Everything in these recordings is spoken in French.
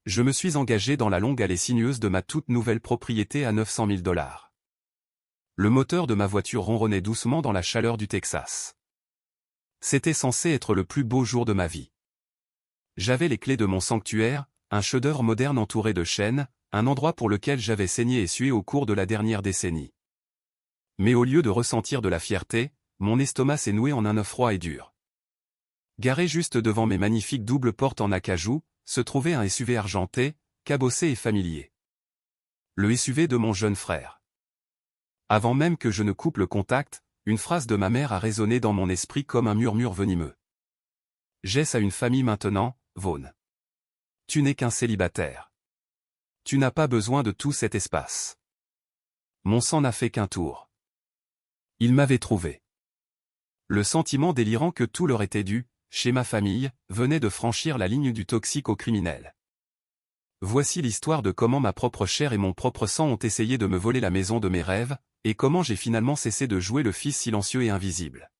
Je me suis engagé dans la longue allée sinueuse de ma toute nouvelle propriété à 900 000 $. Le moteur de ma voiture ronronnait doucement dans la chaleur du Texas. C'était censé être le plus beau jour de ma vie. J'avais les clés de mon sanctuaire, un chef-d'œuvre moderne entouré de chênes, un endroit pour lequel j'avais saigné et sué au cours de la dernière décennie. Mais au lieu de ressentir de la fierté, mon estomac s'est noué en un œuf froid et dur. Garé juste devant mes magnifiques doubles portes en acajou, se trouvait un SUV argenté, cabossé et familier. Le SUV de mon jeune frère. Avant même que je ne coupe le contact, une phrase de ma mère a résonné dans mon esprit comme un murmure venimeux. Jess a une famille maintenant, Vaughn. Tu n'es qu'un célibataire. Tu n'as pas besoin de tout cet espace. Mon sang n'a fait qu'un tour. Il m'avait trouvé. Le sentiment délirant que tout leur était dû, chez ma famille, venait de franchir la ligne du toxique au criminel. Voici l'histoire de comment ma propre chair et mon propre sang ont essayé de me voler la maison de mes rêves, et comment j'ai finalement cessé de jouer le fils silencieux et invisible.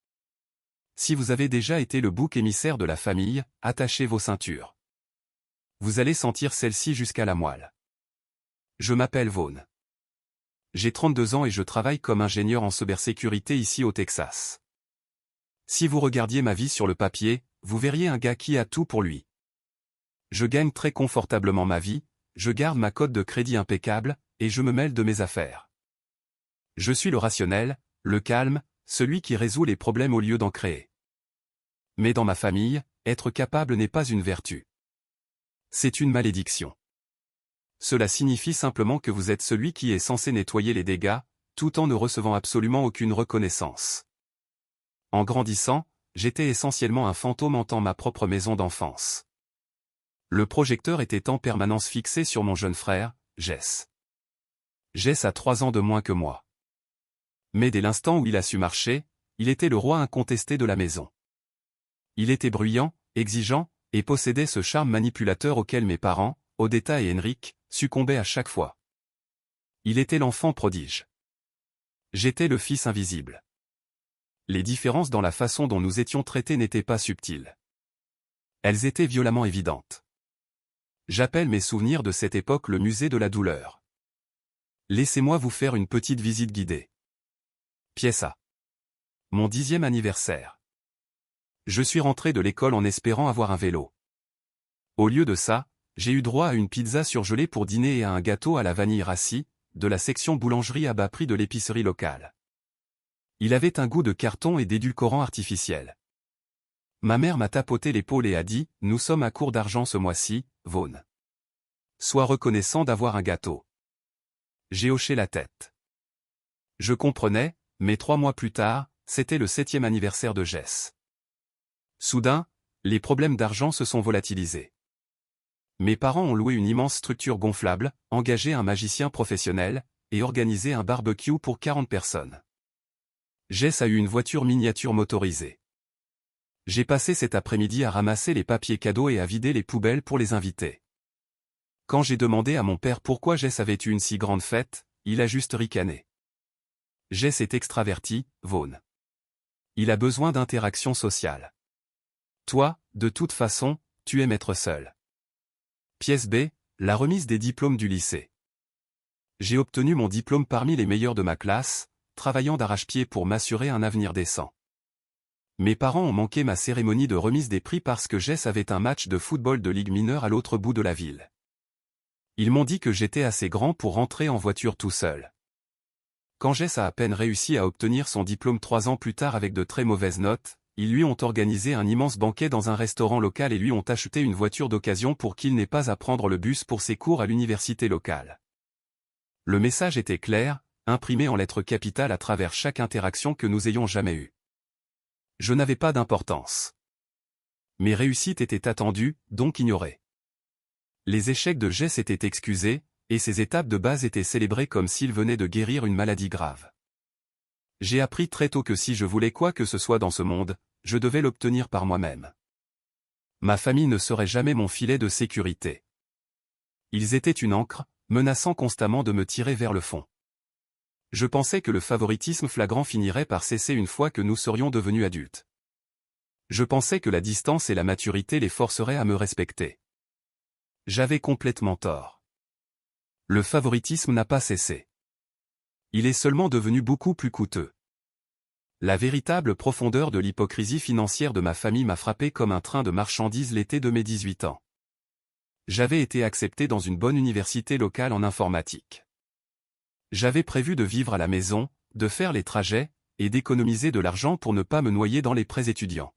Si vous avez déjà été le bouc émissaire de la famille, attachez vos ceintures. Vous allez sentir celle-ci jusqu'à la moelle. Je m'appelle Vaughn. J'ai 32 ans et je travaille comme ingénieur en cybersécurité ici au Texas. Si vous regardiez ma vie sur le papier, vous verriez un gars qui a tout pour lui. Je gagne très confortablement ma vie, je garde ma cote de crédit impeccable, et je me mêle de mes affaires. Je suis le rationnel, le calme, celui qui résout les problèmes au lieu d'en créer. Mais dans ma famille, être capable n'est pas une vertu. C'est une malédiction. Cela signifie simplement que vous êtes celui qui est censé nettoyer les dégâts, tout en ne recevant absolument aucune reconnaissance. En grandissant, j'étais essentiellement un fantôme hantant ma propre maison d'enfance. Le projecteur était en permanence fixé sur mon jeune frère, Jess. Jess a 3 ans de moins que moi. Mais dès l'instant où il a su marcher, il était le roi incontesté de la maison. Il était bruyant, exigeant, et possédait ce charme manipulateur auquel mes parents, Odetta et Henrik, succombaient à chaque fois. Il était l'enfant prodige. J'étais le fils invisible. Les différences dans la façon dont nous étions traités n'étaient pas subtiles. Elles étaient violemment évidentes. J'appelle mes souvenirs de cette époque le musée de la douleur. Laissez-moi vous faire une petite visite guidée. Pièce A. Mon 10e anniversaire. Je suis rentré de l'école en espérant avoir un vélo. Au lieu de ça, j'ai eu droit à une pizza surgelée pour dîner et à un gâteau à la vanille rassis, de la section boulangerie à bas prix de l'épicerie locale. Il avait un goût de carton et d'édulcorant artificiel. Ma mère m'a tapoté l'épaule et a dit « Nous sommes à court d'argent ce mois-ci, Vaughn. Sois reconnaissant d'avoir un gâteau. » J'ai hoché la tête. Je comprenais, mais 3 mois plus tard, c'était le 7e anniversaire de Jess. Soudain, les problèmes d'argent se sont volatilisés. Mes parents ont loué une immense structure gonflable, engagé un magicien professionnel, et organisé un barbecue pour 40 personnes. Jess a eu une voiture miniature motorisée. J'ai passé cet après-midi à ramasser les papiers cadeaux et à vider les poubelles pour les invités. Quand j'ai demandé à mon père pourquoi Jess avait eu une si grande fête, il a juste ricané. Jess est extraverti, Vaughn. Il a besoin d'interaction sociale. Toi, de toute façon, tu aimes être seul. Pièce B, la remise des diplômes du lycée. J'ai obtenu mon diplôme parmi les meilleurs de ma classe, travaillant d'arrache-pied pour m'assurer un avenir décent. Mes parents ont manqué ma cérémonie de remise des prix parce que Jess avait un match de football de ligue mineure à l'autre bout de la ville. Ils m'ont dit que j'étais assez grand pour rentrer en voiture tout seul. Quand Jess a à peine réussi à obtenir son diplôme 3 ans plus tard avec de très mauvaises notes, ils lui ont organisé un immense banquet dans un restaurant local et lui ont acheté une voiture d'occasion pour qu'il n'ait pas à prendre le bus pour ses cours à l'université locale. Le message était clair, imprimé en lettres capitales à travers chaque interaction que nous ayons jamais eue. Je n'avais pas d'importance. Mes réussites étaient attendues, donc ignorées. Les échecs de Jess étaient excusés, et ses étapes de base étaient célébrées comme s'il venait de guérir une maladie grave. J'ai appris très tôt que si je voulais quoi que ce soit dans ce monde, je devais l'obtenir par moi-même. Ma famille ne serait jamais mon filet de sécurité. Ils étaient une ancre, menaçant constamment de me tirer vers le fond. Je pensais que le favoritisme flagrant finirait par cesser une fois que nous serions devenus adultes. Je pensais que la distance et la maturité les forceraient à me respecter. J'avais complètement tort. Le favoritisme n'a pas cessé. Il est seulement devenu beaucoup plus coûteux. La véritable profondeur de l'hypocrisie financière de ma famille m'a frappé comme un train de marchandises l'été de mes 18 ans. J'avais été accepté dans une bonne université locale en informatique. J'avais prévu de vivre à la maison, de faire les trajets, et d'économiser de l'argent pour ne pas me noyer dans les prêts étudiants.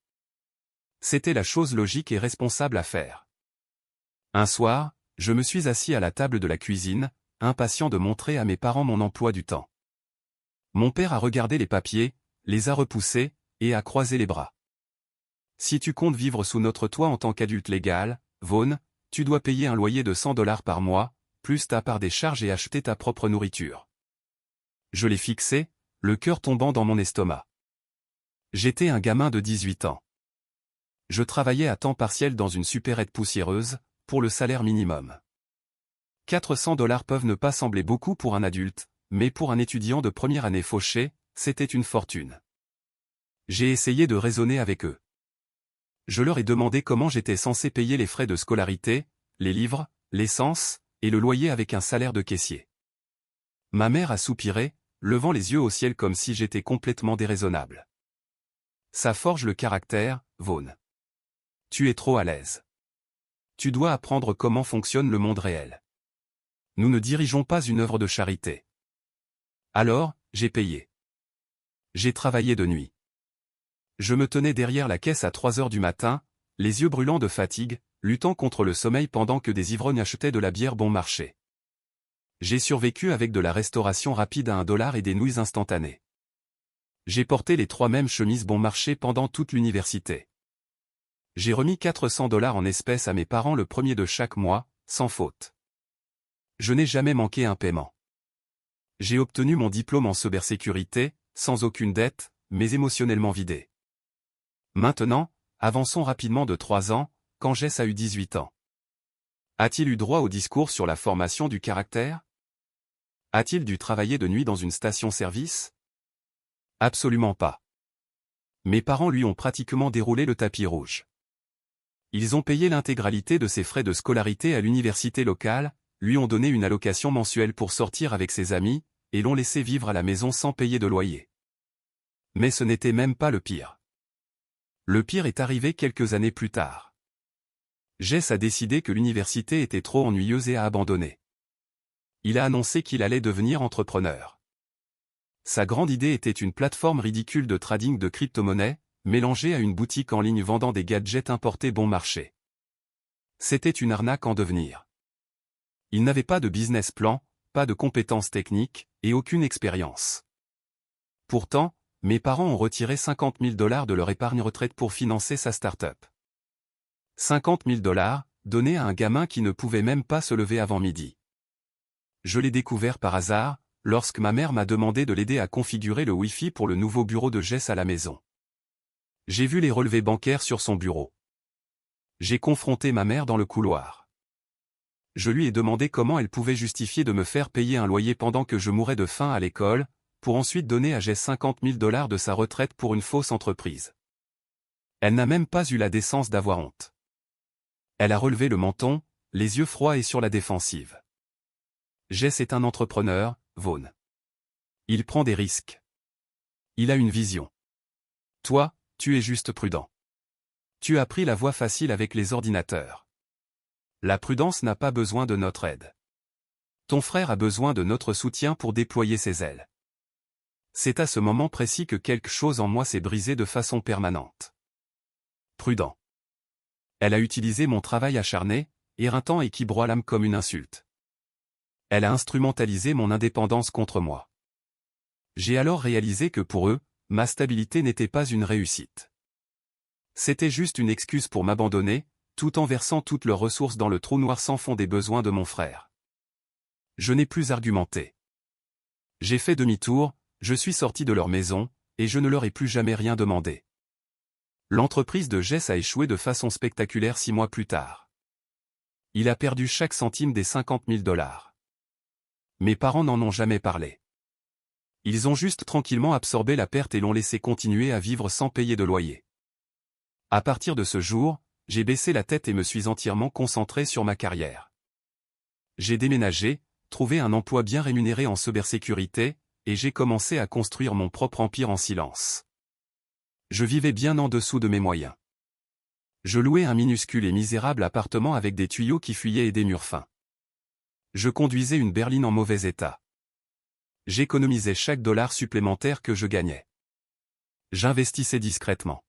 C'était la chose logique et responsable à faire. Un soir, je me suis assis à la table de la cuisine, impatient de montrer à mes parents mon emploi du temps. Mon père a regardé les papiers, les a repoussés, et a croisé les bras. Si tu comptes vivre sous notre toit en tant qu'adulte légal, Vaughn, tu dois payer un loyer de $100 par mois, plus ta part des charges et acheter ta propre nourriture. Je l'ai fixé, le cœur tombant dans mon estomac. J'étais un gamin de 18 ans. Je travaillais à temps partiel dans une supérette poussiéreuse, pour le salaire minimum. $400 peuvent ne pas sembler beaucoup pour un adulte, mais pour un étudiant de première année fauché, c'était une fortune. J'ai essayé de raisonner avec eux. Je leur ai demandé comment j'étais censé payer les frais de scolarité, les livres, l'essence, et le loyer avec un salaire de caissier. Ma mère a soupiré, levant les yeux au ciel comme si j'étais complètement déraisonnable. Ça forge le caractère, Vaughn. Tu es trop à l'aise. Tu dois apprendre comment fonctionne le monde réel. Nous ne dirigeons pas une œuvre de charité. Alors, j'ai payé. J'ai travaillé de nuit. Je me tenais derrière la caisse à 3 heures du matin, les yeux brûlants de fatigue, luttant contre le sommeil pendant que des ivrognes achetaient de la bière bon marché. J'ai survécu avec de la restauration rapide à $1 et des nouilles instantanées. J'ai porté les 3 mêmes chemises bon marché pendant toute l'université. J'ai remis $400 en espèces à mes parents le premier de chaque mois, sans faute. Je n'ai jamais manqué un paiement. J'ai obtenu mon diplôme en cybersécurité, sans aucune dette, mais émotionnellement vidé. Maintenant, avançons rapidement de 3 ans, quand Jess a eu 18 ans. A-t-il eu droit au discours sur la formation du caractère? A-t-il dû travailler de nuit dans une station-service? Absolument pas. Mes parents lui ont pratiquement déroulé le tapis rouge. Ils ont payé l'intégralité de ses frais de scolarité à l'université locale, lui ont donné une allocation mensuelle pour sortir avec ses amis, et l'ont laissé vivre à la maison sans payer de loyer. Mais ce n'était même pas le pire. Le pire est arrivé quelques années plus tard. Jess a décidé que l'université était trop ennuyeuse et a abandonné. Il a annoncé qu'il allait devenir entrepreneur. Sa grande idée était une plateforme ridicule de trading de crypto-monnaies, mélangée à une boutique en ligne vendant des gadgets importés bon marché. C'était une arnaque en devenir. Il n'avait pas de business plan, pas de compétences techniques, et aucune expérience. Pourtant, mes parents ont retiré $50 000 de leur épargne retraite pour financer sa start-up. $50 000, donnés à un gamin qui ne pouvait même pas se lever avant midi. Je l'ai découvert par hasard, lorsque ma mère m'a demandé de l'aider à configurer le Wi-Fi pour le nouveau bureau de Jess à la maison. J'ai vu les relevés bancaires sur son bureau. J'ai confronté ma mère dans le couloir. Je lui ai demandé comment elle pouvait justifier de me faire payer un loyer pendant que je mourais de faim à l'école, pour ensuite donner à Jess $50 000 de sa retraite pour une fausse entreprise. Elle n'a même pas eu la décence d'avoir honte. Elle a relevé le menton, les yeux froids et sur la défensive. Jess est un entrepreneur, Vaughn. Il prend des risques. Il a une vision. Toi, tu es juste prudent. Tu as pris la voie facile avec les ordinateurs. La prudence n'a pas besoin de notre aide. Ton frère a besoin de notre soutien pour déployer ses ailes. C'est à ce moment précis que quelque chose en moi s'est brisé de façon permanente. Prudent. Elle a utilisé mon travail acharné, éreintant et qui broie l'âme comme une insulte. Elle a instrumentalisé mon indépendance contre moi. J'ai alors réalisé que pour eux, ma stabilité n'était pas une réussite. C'était juste une excuse pour m'abandonner, tout en versant toutes leurs ressources dans le trou noir sans fond des besoins de mon frère. Je n'ai plus argumenté. J'ai fait demi-tour, je suis sorti de leur maison, et je ne leur ai plus jamais rien demandé. L'entreprise de Jess a échoué de façon spectaculaire 6 mois plus tard. Il a perdu chaque centime des $50 000. Mes parents n'en ont jamais parlé. Ils ont juste tranquillement absorbé la perte et l'ont laissé continuer à vivre sans payer de loyer. À partir de ce jour, j'ai baissé la tête et me suis entièrement concentré sur ma carrière. J'ai déménagé, trouvé un emploi bien rémunéré en cybersécurité, et j'ai commencé à construire mon propre empire en silence. Je vivais bien en dessous de mes moyens. Je louais un minuscule et misérable appartement avec des tuyaux qui fuyaient et des murs fins. Je conduisais une berline en mauvais état. J'économisais chaque dollar supplémentaire que je gagnais. J'investissais discrètement.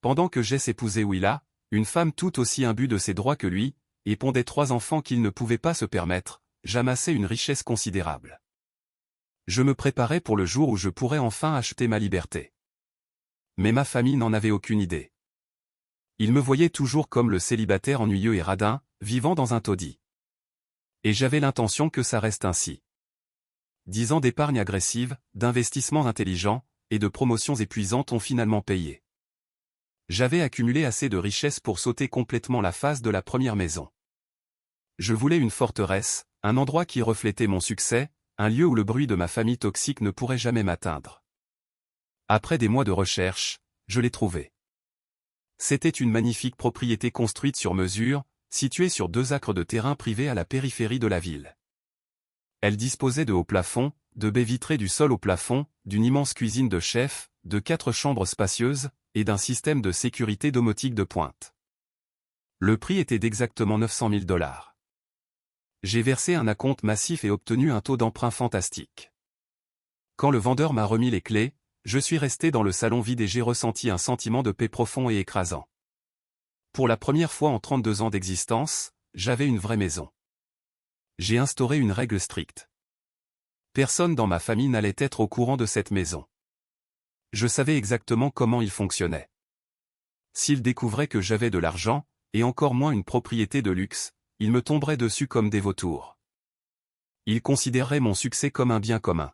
Pendant que Jess épousait Willa, une femme tout aussi imbue de ses droits que lui, et pondait 3 enfants qu'il ne pouvait pas se permettre, j'amassais une richesse considérable. Je me préparais pour le jour où je pourrais enfin acheter ma liberté. Mais ma famille n'en avait aucune idée. Ils me voyaient toujours comme le célibataire ennuyeux et radin, vivant dans un taudis. Et j'avais l'intention que ça reste ainsi. 10 ans d'épargne agressive, d'investissements intelligents, et de promotions épuisantes ont finalement payé. J'avais accumulé assez de richesses pour sauter complètement la face de la première maison. Je voulais une forteresse, un endroit qui reflétait mon succès, un lieu où le bruit de ma famille toxique ne pourrait jamais m'atteindre. Après des mois de recherche, je l'ai trouvé. C'était une magnifique propriété construite sur mesure, située sur 2 acres de terrain privé à la périphérie de la ville. Elle disposait de hauts plafonds, de baies vitrées du sol au plafond, d'une immense cuisine de chef, de 4 chambres spacieuses, et d'un système de sécurité domotique de pointe. Le prix était d'exactement 900 000 $. J'ai versé un acompte massif et obtenu un taux d'emprunt fantastique. Quand le vendeur m'a remis les clés, je suis resté dans le salon vide et j'ai ressenti un sentiment de paix profond et écrasant. Pour la première fois en 32 ans d'existence, j'avais une vraie maison. J'ai instauré une règle stricte. Personne dans ma famille n'allait être au courant de cette maison. Je savais exactement comment il fonctionnait. S'ils découvraient que j'avais de l'argent, et encore moins une propriété de luxe, ils me tomberaient dessus comme des vautours. Ils considéreraient mon succès comme un bien commun.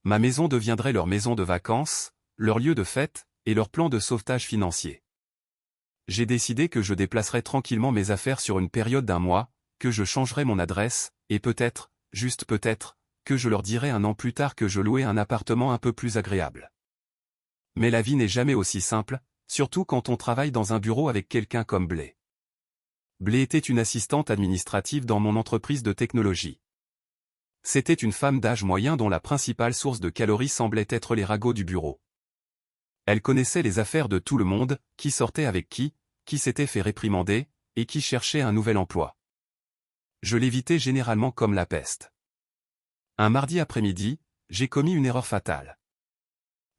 Ma maison deviendrait leur maison de vacances, leur lieu de fête, et leur plan de sauvetage financier. J'ai décidé que je déplacerais tranquillement mes affaires sur une période d'1 mois, que je changerais mon adresse, et peut-être, juste peut-être, que je leur dirais 1 an plus tard que je louais un appartement un peu plus agréable. Mais la vie n'est jamais aussi simple, surtout quand on travaille dans un bureau avec quelqu'un comme Blé. Blé était une assistante administrative dans mon entreprise de technologie. C'était une femme d'âge moyen dont la principale source de calories semblait être les ragots du bureau. Elle connaissait les affaires de tout le monde, qui sortait avec qui s'était fait réprimander, et qui cherchait un nouvel emploi. Je l'évitais généralement comme la peste. Un mardi après-midi, j'ai commis une erreur fatale.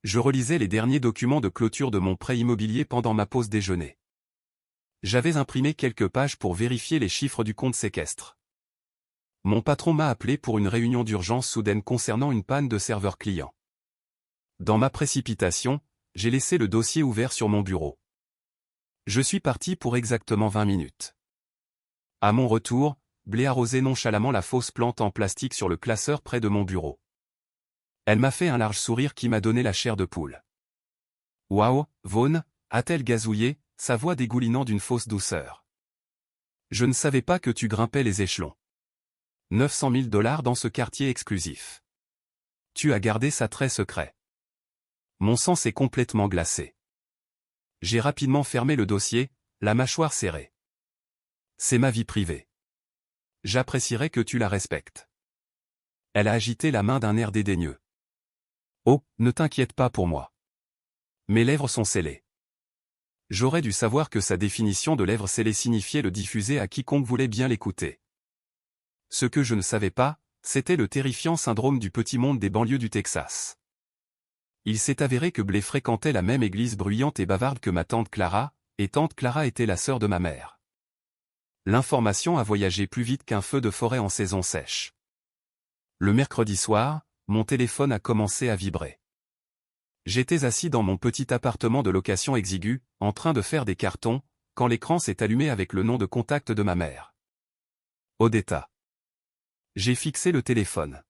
Je relisais les derniers documents de clôture de mon prêt immobilier pendant ma pause déjeuner. J'avais imprimé quelques pages pour vérifier les chiffres du compte séquestre. Mon patron m'a appelé pour une réunion d'urgence soudaine concernant une panne de serveur client. Dans ma précipitation, j'ai laissé le dossier ouvert sur mon bureau. Je suis parti pour exactement 20 minutes. À mon retour, Blé arrosait nonchalamment la fausse plante en plastique sur le classeur près de mon bureau. Elle m'a fait un large sourire qui m'a donné la chair de poule. « Waouh, Vaughn » a-t-elle gazouillé, sa voix dégoulinant d'une fausse douceur. « Je ne savais pas que tu grimpais les échelons. 900 000 $ dans ce quartier exclusif. Tu as gardé ça très secret. » Mon sang s'est complètement glacé. J'ai rapidement fermé le dossier, la mâchoire serrée. C'est ma vie privée. J'apprécierais que tu la respectes. Elle a agité la main d'un air dédaigneux. Oh, ne t'inquiète pas pour moi. Mes lèvres sont scellées. J'aurais dû savoir que sa définition de lèvres scellées signifiait le diffuser à quiconque voulait bien l'écouter. Ce que je ne savais pas, c'était le terrifiant syndrome du petit monde des banlieues du Texas. Il s'est avéré que Blé fréquentait la même église bruyante et bavarde que ma tante Clara, et tante Clara était la sœur de ma mère. L'information a voyagé plus vite qu'un feu de forêt en saison sèche. Le mercredi soir, mon téléphone a commencé à vibrer. J'étais assis dans mon petit appartement de location exigu, en train de faire des cartons, quand l'écran s'est allumé avec le nom de contact de ma mère. Odetta. J'ai fixé le téléphone.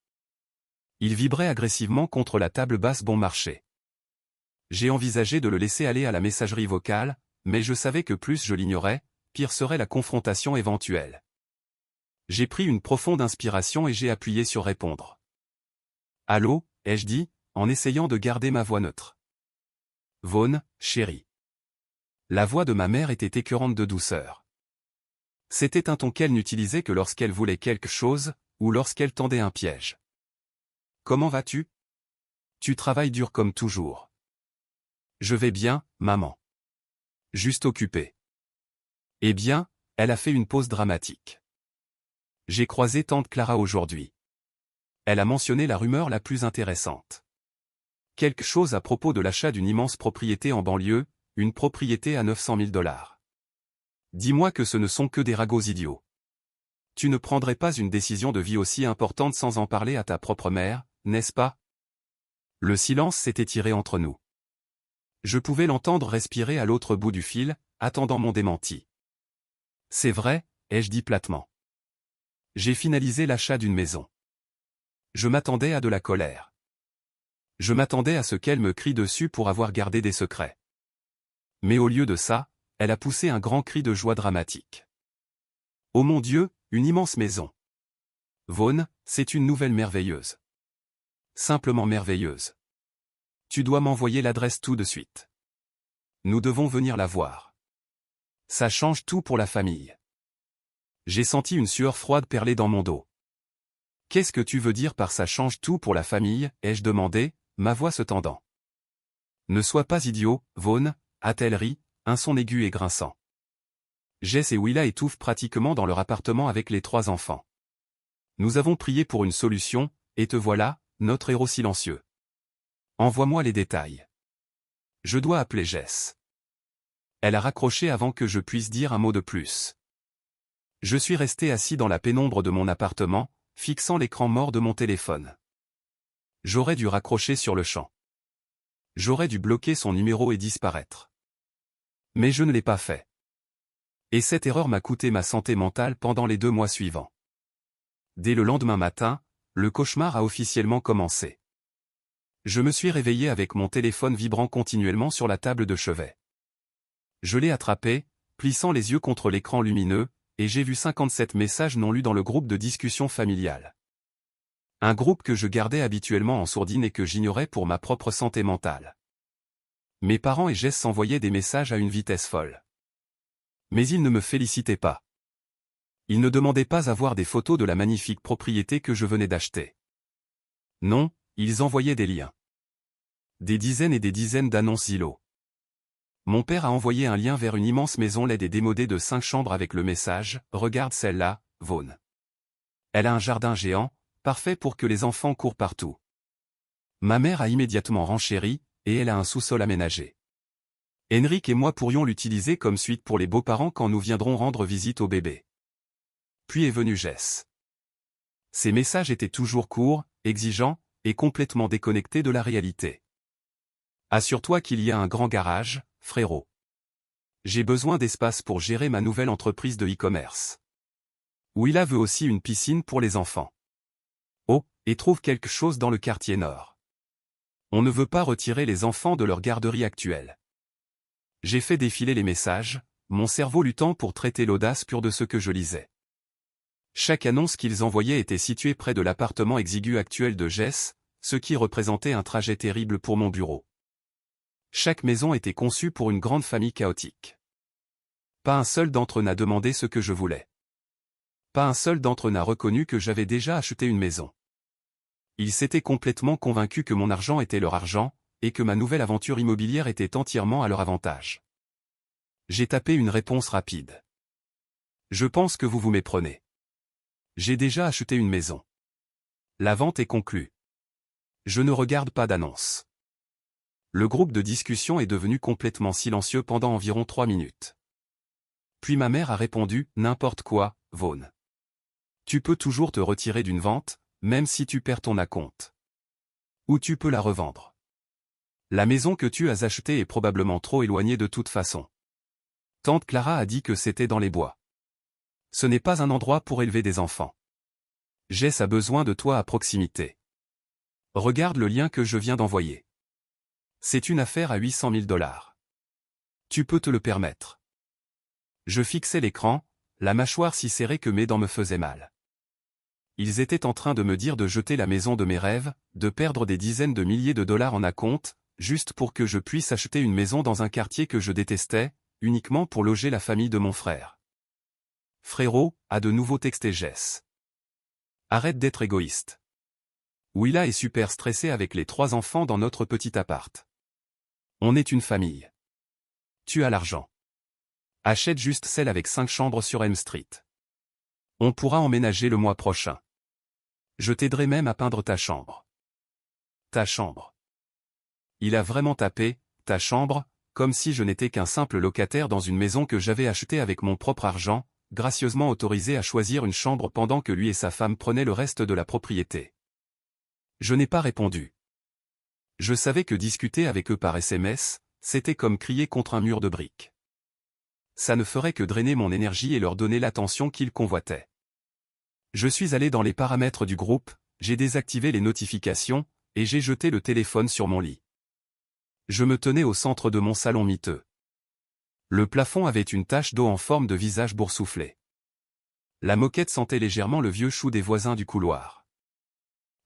Il vibrait agressivement contre la table basse bon marché. J'ai envisagé de le laisser aller à la messagerie vocale, mais je savais que plus je l'ignorais, pire serait la confrontation éventuelle. J'ai pris une profonde inspiration et j'ai appuyé sur répondre. Allô, ai-je dit, en essayant de garder ma voix neutre. Vaughn, chérie. La voix de ma mère était écœurante de douceur. C'était un ton qu'elle n'utilisait que lorsqu'elle voulait quelque chose, ou lorsqu'elle tendait un piège. Comment vas-tu? Tu travailles dur comme toujours. Je vais bien, maman. Juste occupée. Eh bien, elle a fait une pause dramatique. J'ai croisé tante Clara aujourd'hui. Elle a mentionné la rumeur la plus intéressante. Quelque chose à propos de l'achat d'une immense propriété en banlieue, une propriété à 900 000 $. Dis-moi que ce ne sont que des ragots idiots. Tu ne prendrais pas une décision de vie aussi importante sans en parler à ta propre mère, n'est-ce pas? Le silence s'est étiré entre nous. Je pouvais l'entendre respirer à l'autre bout du fil, attendant mon démenti. C'est vrai, ai-je dit platement. J'ai finalisé l'achat d'une maison. Je m'attendais à de la colère. Je m'attendais à ce qu'elle me crie dessus pour avoir gardé des secrets. Mais au lieu de ça, elle a poussé un grand cri de joie dramatique. Oh mon Dieu, une immense maison. Vaughn, c'est une nouvelle merveilleuse. Simplement merveilleuse. Tu dois m'envoyer l'adresse tout de suite. Nous devons venir la voir. Ça change tout pour la famille. J'ai senti une sueur froide perler dans mon dos. Qu'est-ce que tu veux dire par ça change tout pour la famille, ai-je demandé, ma voix se tendant. Ne sois pas idiot, Vaughn, a-t-elle ri, un son aigu et grinçant. Jess et Willa étouffent pratiquement dans leur appartement avec les 3 enfants. Nous avons prié pour une solution, et te voilà, notre héros silencieux. Envoie-moi les détails. Je dois appeler Jess. Elle a raccroché avant que je puisse dire un mot de plus. Je suis resté assis dans la pénombre de mon appartement, fixant l'écran mort de mon téléphone. J'aurais dû raccrocher sur le champ. J'aurais dû bloquer son numéro et disparaître. Mais je ne l'ai pas fait. Et cette erreur m'a coûté ma santé mentale pendant les 2 mois suivants. Dès le lendemain matin, le cauchemar a officiellement commencé. Je me suis réveillé avec mon téléphone vibrant continuellement sur la table de chevet. Je l'ai attrapé, plissant les yeux contre l'écran lumineux, et j'ai vu 57 messages non lus dans le groupe de discussion familiale. Un groupe que je gardais habituellement en sourdine et que j'ignorais pour ma propre santé mentale. Mes parents et Jess s'envoyaient des messages à une vitesse folle. Mais ils ne me félicitaient pas. Ils ne demandaient pas à voir des photos de la magnifique propriété que je venais d'acheter. Non, ils envoyaient des liens. Des dizaines et des dizaines d'annonces Zillow. Mon père a envoyé un lien vers une immense maison laide et démodée de 5 chambres avec le message « Regarde celle-là, Vaughn. Elle a un jardin géant, parfait pour que les enfants courent partout. » Ma mère a immédiatement renchéri, et elle a un sous-sol aménagé. Henrik et moi pourrions l'utiliser comme suite pour les beaux-parents quand nous viendrons rendre visite au bébé. Puis est venu Jess. Ces messages étaient toujours courts, exigeants, et complètement déconnectés de la réalité. Assure-toi qu'il y a un grand garage, frérot. J'ai besoin d'espace pour gérer ma nouvelle entreprise de e-commerce. Willa veut aussi une piscine pour les enfants. Oh, et trouve quelque chose dans le quartier nord. On ne veut pas retirer les enfants de leur garderie actuelle. J'ai fait défiler les messages, mon cerveau luttant pour traiter l'audace pure de ce que je lisais. Chaque annonce qu'ils envoyaient était située près de l'appartement exigu actuel de Jess, ce qui représentait un trajet terrible pour mon bureau. Chaque maison était conçue pour une grande famille chaotique. Pas un seul d'entre eux n'a demandé ce que je voulais. Pas un seul d'entre eux n'a reconnu que j'avais déjà acheté une maison. Ils s'étaient complètement convaincus que mon argent était leur argent, et que ma nouvelle aventure immobilière était entièrement à leur avantage. J'ai tapé une réponse rapide. Je pense que vous vous méprenez. J'ai déjà acheté une maison. La vente est conclue. Je ne regarde pas d'annonce. Le groupe de discussion est devenu complètement silencieux pendant environ 3 minutes. Puis ma mère a répondu, n'importe quoi, Vaughn. Tu peux toujours te retirer d'une vente, même si tu perds ton acompte. Ou tu peux la revendre. La maison que tu as achetée est probablement trop éloignée de toute façon. Tante Clara a dit que c'était dans les bois. Ce n'est pas un endroit pour élever des enfants. Jess a besoin de toi à proximité. Regarde le lien que je viens d'envoyer. C'est une affaire à 800 000 $. Tu peux te le permettre. Je fixais l'écran, la mâchoire si serrée que mes dents me faisaient mal. Ils étaient en train de me dire de jeter la maison de mes rêves, de perdre des dizaines de milliers de dollars en acompte, juste pour que je puisse acheter une maison dans un quartier que je détestais, uniquement pour loger la famille de mon frère. Frérot, a de nouveau texté Jess. Arrête d'être égoïste. Willa est super stressée avec les 3 enfants dans notre petit appart. On est une famille. Tu as l'argent. Achète juste celle avec 5 chambres sur Elm Street. On pourra emménager le mois prochain. Je t'aiderai même à peindre ta chambre. Ta chambre. Il a vraiment tapé, ta chambre, comme si je n'étais qu'un simple locataire dans une maison que j'avais achetée avec mon propre argent, gracieusement autorisé à choisir une chambre pendant que lui et sa femme prenaient le reste de la propriété. Je n'ai pas répondu. Je savais que discuter avec eux par SMS, c'était comme crier contre un mur de briques. Ça ne ferait que drainer mon énergie et leur donner l'attention qu'ils convoitaient. Je suis allé dans les paramètres du groupe, j'ai désactivé les notifications, et j'ai jeté le téléphone sur mon lit. Je me tenais au centre de mon salon miteux. Le plafond avait une tache d'eau en forme de visage boursouflé. La moquette sentait légèrement le vieux chou des voisins du couloir.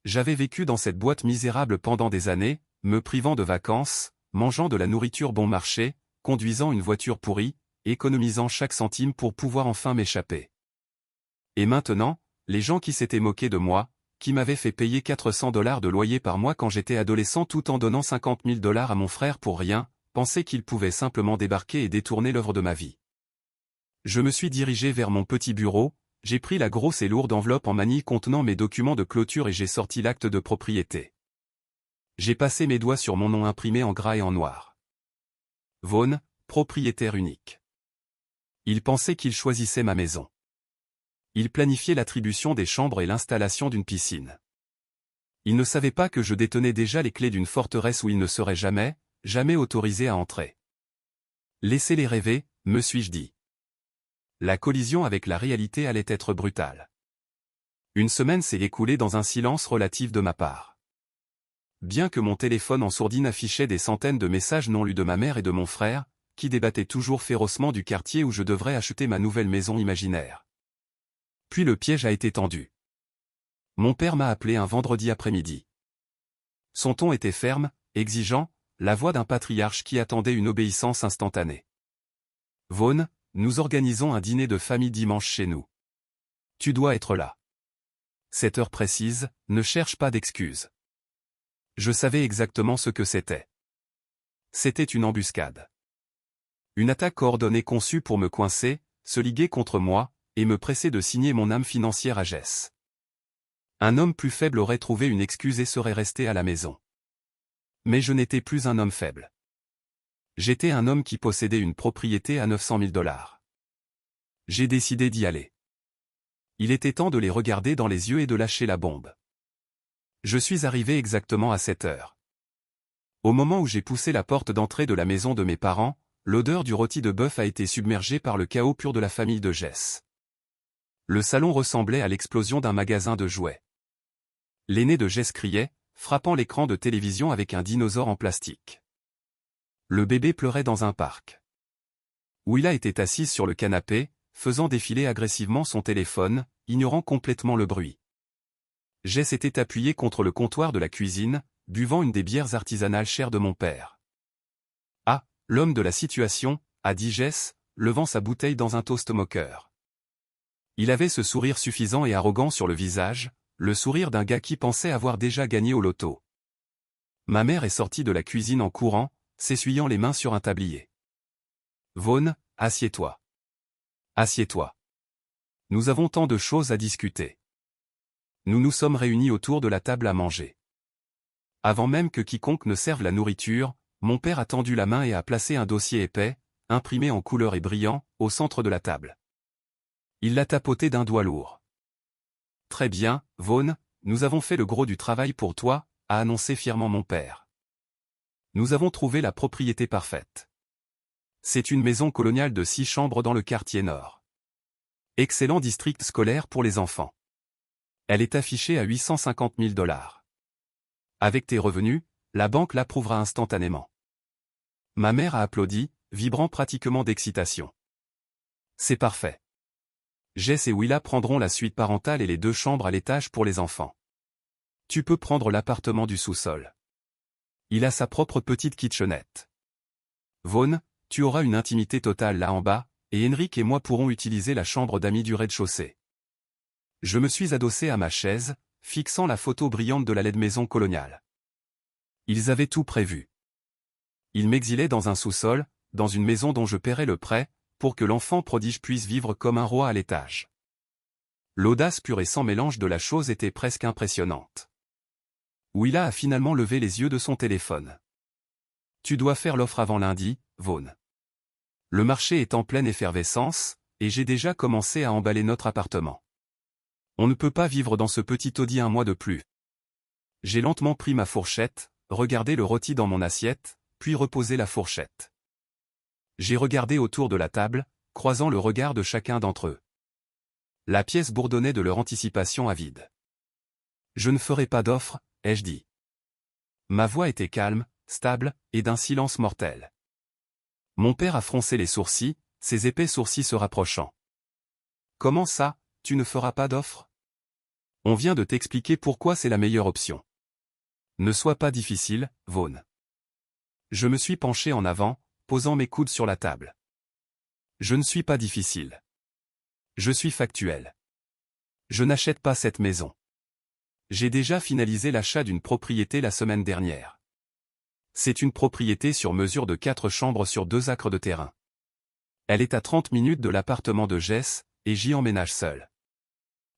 J'avais vécu dans cette boîte misérable pendant des années, me privant de vacances, mangeant de la nourriture bon marché, conduisant une voiture pourrie, économisant chaque centime pour pouvoir enfin m'échapper. Et maintenant, les gens qui s'étaient moqués de moi, qui m'avaient fait payer $400 de loyer par mois quand j'étais adolescent tout en donnant $50 000 à mon frère pour rien, pensaient qu'ils pouvaient simplement débarquer et détourner l'œuvre de ma vie. Je me suis dirigé vers mon petit bureau, j'ai pris la grosse et lourde enveloppe en manille contenant mes documents de clôture et j'ai sorti l'acte de propriété. J'ai passé mes doigts sur mon nom imprimé en gras et en noir. Vaughn, propriétaire unique. Il pensait qu'il choisissait ma maison. Il planifiait l'attribution des chambres et l'installation d'une piscine. Il ne savait pas que je détenais déjà les clés d'une forteresse où il ne serait jamais autorisé à entrer. Laissez-les rêver, me suis-je dit. La collision avec la réalité allait être brutale. Une semaine s'est écoulée dans un silence relatif de ma part. Bien que mon téléphone en sourdine affichait des centaines de messages non lus de ma mère et de mon frère, qui débattaient toujours férocement du quartier où je devrais acheter ma nouvelle maison imaginaire. Puis le piège a été tendu. Mon père m'a appelé un vendredi après-midi. Son ton était ferme, exigeant, la voix d'un patriarche qui attendait une obéissance instantanée. Vaughn, nous organisons un dîner de famille dimanche chez nous. Tu dois être là. Cette heure précise, ne cherche pas d'excuses. Je savais exactement ce que c'était. C'était une embuscade. Une attaque coordonnée conçue pour me coincer, se liguer contre moi, et me presser de signer mon âme financière à Jess. Un homme plus faible aurait trouvé une excuse et serait resté à la maison. Mais je n'étais plus un homme faible. J'étais un homme qui possédait une propriété à $900 000. J'ai décidé d'y aller. Il était temps de les regarder dans les yeux et de lâcher la bombe. Je suis arrivé exactement à 7 heures. Au moment où j'ai poussé la porte d'entrée de la maison de mes parents, l'odeur du rôti de bœuf a été submergée par le chaos pur de la famille de Jess. Le salon ressemblait à l'explosion d'un magasin de jouets. L'aîné de Jess criait, frappant l'écran de télévision avec un dinosaure en plastique. Le bébé pleurait dans un parc. Willa était assise sur le canapé, faisant défiler agressivement son téléphone, ignorant complètement le bruit. Jess était appuyé contre le comptoir de la cuisine, buvant une des bières artisanales chères de mon père. « Ah, l'homme de la situation », a dit Jess, levant sa bouteille dans un toast moqueur. Il avait ce sourire suffisant et arrogant sur le visage, le sourire d'un gars qui pensait avoir déjà gagné au loto. Ma mère est sortie de la cuisine en courant, s'essuyant les mains sur un tablier. « Vaughn, assieds-toi. Assieds-toi. Nous avons tant de choses à discuter. » Nous nous sommes réunis autour de la table à manger. Avant même que quiconque ne serve la nourriture, mon père a tendu la main et a placé un dossier épais, imprimé en couleur et brillant, au centre de la table. Il l'a tapoté d'un doigt lourd. « Très bien, Vaughn, nous avons fait le gros du travail pour toi, » a annoncé fièrement mon père. Nous avons trouvé la propriété parfaite. C'est une maison coloniale de 6 chambres dans le quartier nord. Excellent district scolaire pour les enfants. Elle est affichée à $850 000. Avec tes revenus, la banque l'approuvera instantanément. Ma mère a applaudi, vibrant pratiquement d'excitation. C'est parfait. Jess et Willa prendront la suite parentale et les 2 chambres à l'étage pour les enfants. Tu peux prendre l'appartement du sous-sol. Il a sa propre petite kitchenette. Vaughn, Tu auras une intimité totale là en bas, et Henrik et moi pourrons utiliser la chambre d'amis du rez-de-chaussée. Je me suis adossé à ma chaise, fixant la photo brillante de la laide maison coloniale. Ils avaient tout prévu. Ils m'exilaient dans un sous-sol, dans une maison dont je paierais le prêt, pour que l'enfant prodige puisse vivre comme un roi à l'étage. L'audace pure et sans mélange de la chose était presque impressionnante. Willa a finalement levé les yeux de son téléphone. Tu dois faire l'offre avant lundi, Vaughn. Le marché est en pleine effervescence, et j'ai déjà commencé à emballer notre appartement. On ne peut pas vivre dans ce petit taudis un mois de plus. J'ai lentement pris ma fourchette, regardé le rôti dans mon assiette, puis reposé la fourchette. J'ai regardé autour de la table, croisant le regard de chacun d'entre eux. La pièce bourdonnait de leur anticipation avide. Je ne ferai pas d'offre, ai-je dit. Ma voix était calme, stable, et d'un silence mortel. Mon père a froncé les sourcils, ses épais sourcils se rapprochant. Comment ça, tu ne feras pas d'offre? On vient de t'expliquer pourquoi c'est la meilleure option. Ne sois pas difficile, Vaughn. Je me suis penché en avant, posant mes coudes sur la table. Je ne suis pas difficile. Je suis factuel. Je n'achète pas cette maison. J'ai déjà finalisé l'achat d'une propriété la semaine dernière. C'est une propriété sur mesure de 4 chambres sur 2 acres de terrain. Elle est à 30 minutes de l'appartement de Jess, et j'y emménage seul.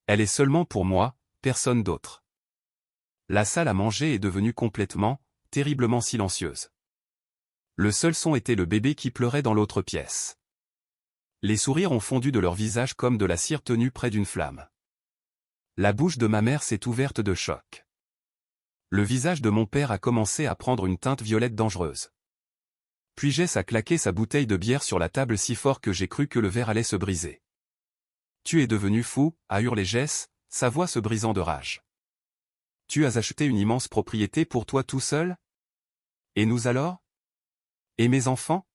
Elle est seulement pour moi, personne d'autre. La salle à manger est devenue complètement, terriblement silencieuse. Le seul son était le bébé qui pleurait dans l'autre pièce. Les sourires ont fondu de leur visage comme de la cire tenue près d'une flamme. La bouche de ma mère s'est ouverte de choc. Le visage de mon père a commencé à prendre une teinte violette dangereuse. Puis Jess a claqué sa bouteille de bière sur la table si fort que j'ai cru que le verre allait se briser. Tu es devenu fou, a hurlé Jess, sa voix se brisant de rage. Tu as acheté une immense propriété pour toi tout seul? Et nous alors? Et mes enfants?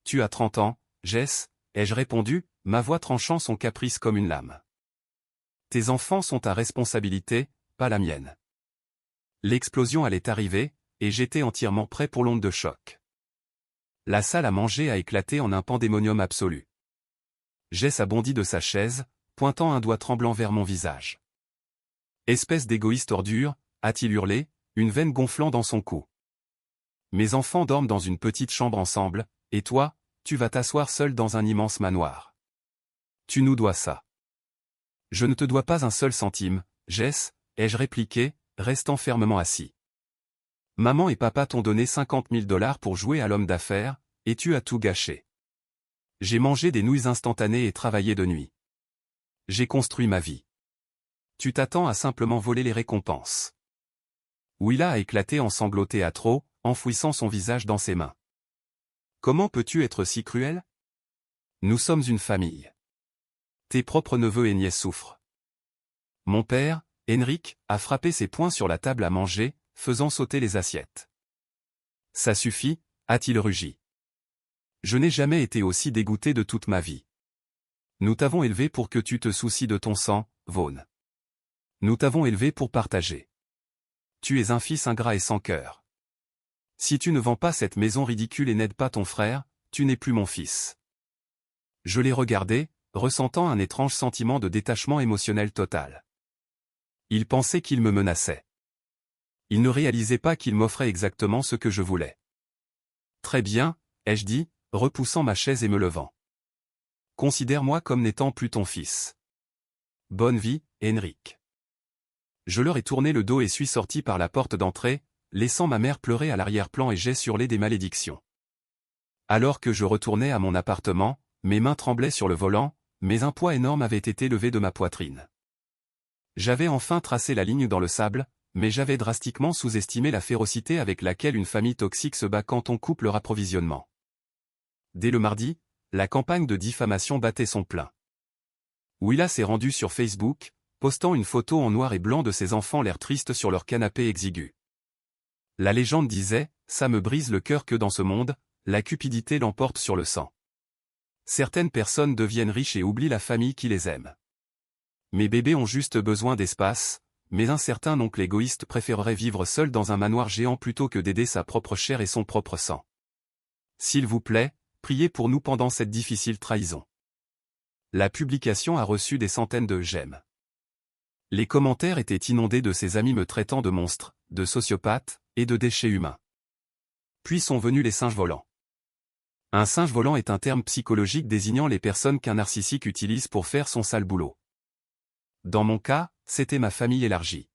Tu as 30 ans, Jess, ai-je répondu, ma voix tranchant son caprice comme une lame. Tes enfants sont ta responsabilité, pas la mienne. L'explosion allait arriver, et j'étais entièrement prêt pour l'onde de choc. La salle à manger a éclaté en un pandémonium absolu. Jess a bondi de sa chaise, pointant un doigt tremblant vers mon visage. Espèce d'égoïste ordure, a-t-il hurlé, une veine gonflant dans son cou. Mes enfants dorment dans une petite chambre ensemble, et toi, tu vas t'asseoir seul dans un immense manoir. Tu nous dois ça. Je ne te dois pas un seul centime, Jess, ai-je répliqué, restant fermement assis. Maman et papa t'ont donné 50 000 $ pour jouer à l'homme d'affaires, et tu as tout gâché. J'ai mangé des nouilles instantanées et travaillé de nuit. J'ai construit ma vie. Tu t'attends à simplement voler les récompenses. Willa a éclaté en sanglots à trop, enfouissant son visage dans ses mains. Comment peux-tu être si cruel? Nous sommes une famille. Tes propres neveux et nièces souffrent. Mon père, Henrik, a frappé ses poings sur la table à manger, faisant sauter les assiettes. Ça suffit, a-t-il rugi. Je n'ai jamais été aussi dégoûté de toute ma vie. Nous t'avons élevé pour que tu te soucies de ton sang, Vaughn. Nous t'avons élevé pour partager. Tu es un fils ingrat et sans cœur. Si tu ne vends pas cette maison ridicule et n'aides pas ton frère, tu n'es plus mon fils. Je l'ai regardé, ressentant un étrange sentiment de détachement émotionnel total. Il pensait qu'il me menaçait. Il ne réalisait pas qu'il m'offrait exactement ce que je voulais. Très bien, ai-je dit, repoussant ma chaise et me levant. Considère-moi comme n'étant plus ton fils. Bonne vie, Henrik. Je leur ai tourné le dos et suis sorti par la porte d'entrée, laissant ma mère pleurer à l'arrière-plan et Jess hurler des malédictions. Alors que je retournais à mon appartement, mes mains tremblaient sur le volant, mais un poids énorme avait été levé de ma poitrine. J'avais enfin tracé la ligne dans le sable, mais j'avais drastiquement sous-estimé la férocité avec laquelle une famille toxique se bat quand on coupe leur approvisionnement. Dès le mardi, la campagne de diffamation battait son plein. Willa s'est rendue sur Facebook, postant une photo en noir et blanc de ses enfants l'air tristes sur leur canapé exigu. La légende disait, ça me brise le cœur que dans ce monde, la cupidité l'emporte sur le sang. Certaines personnes deviennent riches et oublient la famille qui les aime. Mes bébés ont juste besoin d'espace, mais un certain oncle égoïste préférerait vivre seul dans un manoir géant plutôt que d'aider sa propre chair et son propre sang. S'il vous plaît, priez pour nous pendant cette difficile trahison. La publication a reçu des centaines de j'aime. Les commentaires étaient inondés de ses amis me traitant de monstre, de sociopathe, et de déchets humains. Puis sont venus les singes volants. Un singe volant est un terme psychologique désignant les personnes qu'un narcissique utilise pour faire son sale boulot. Dans mon cas, c'était ma famille élargie.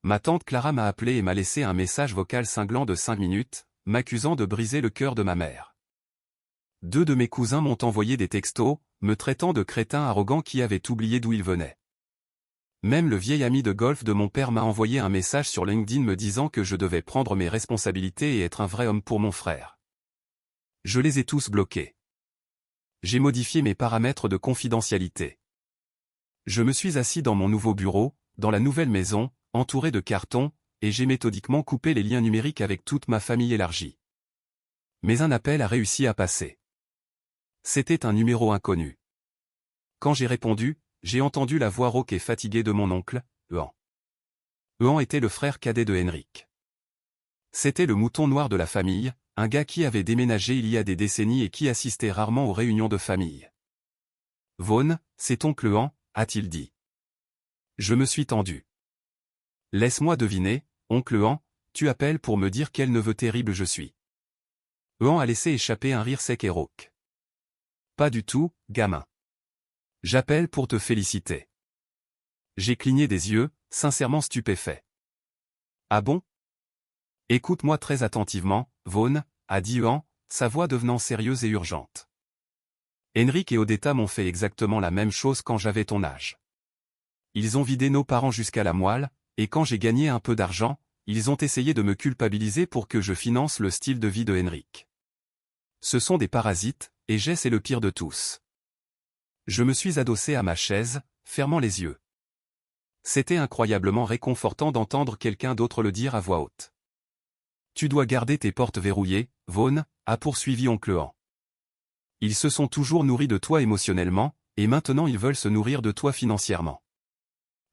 Ma tante Clara m'a appelé et m'a laissé un message vocal cinglant de 5 minutes, m'accusant de briser le cœur de ma mère. 2 de mes cousins m'ont envoyé des textos, me traitant de crétin arrogant qui avait oublié d'où il venait. Même le vieil ami de golf de mon père m'a envoyé un message sur LinkedIn me disant que je devais prendre mes responsabilités et être un vrai homme pour mon frère. Je les ai tous bloqués. J'ai modifié mes paramètres de confidentialité. Je me suis assis dans mon nouveau bureau, dans la nouvelle maison, entouré de cartons, et j'ai méthodiquement coupé les liens numériques avec toute ma famille élargie. Mais un appel a réussi à passer. C'était un numéro inconnu. Quand j'ai répondu, j'ai entendu la voix rauque et fatiguée de mon oncle, Ehan. Ehan était le frère cadet de Henrik. C'était le mouton noir de la famille, un gars qui avait déménagé il y a des décennies et qui assistait rarement aux réunions de famille. « Vaughn, c'est oncle Ehan », a-t-il dit. Je me suis tendu. « Laisse-moi deviner, oncle Ehan, tu appelles pour me dire quel neveu terrible je suis. » Ehan a laissé échapper un rire sec et rauque. Pas du tout, gamin. J'appelle pour te féliciter. J'ai cligné des yeux, sincèrement stupéfait. Ah bon? Écoute-moi très attentivement, Vaughn, a dit Ehan, sa voix devenant sérieuse et urgente. Henrik et Odetta m'ont fait exactement la même chose quand j'avais ton âge. Ils ont vidé nos parents jusqu'à la moelle, et quand j'ai gagné un peu d'argent, ils ont essayé de me culpabiliser pour que je finance le style de vie de Henrik. Ce sont des parasites, et Jess est le pire de tous. Je me suis adossé à ma chaise, fermant les yeux. C'était incroyablement réconfortant d'entendre quelqu'un d'autre le dire à voix haute. Tu dois garder tes portes verrouillées, Vaughn, a poursuivi oncle Ehan. Ils se sont toujours nourris de toi émotionnellement, et maintenant ils veulent se nourrir de toi financièrement.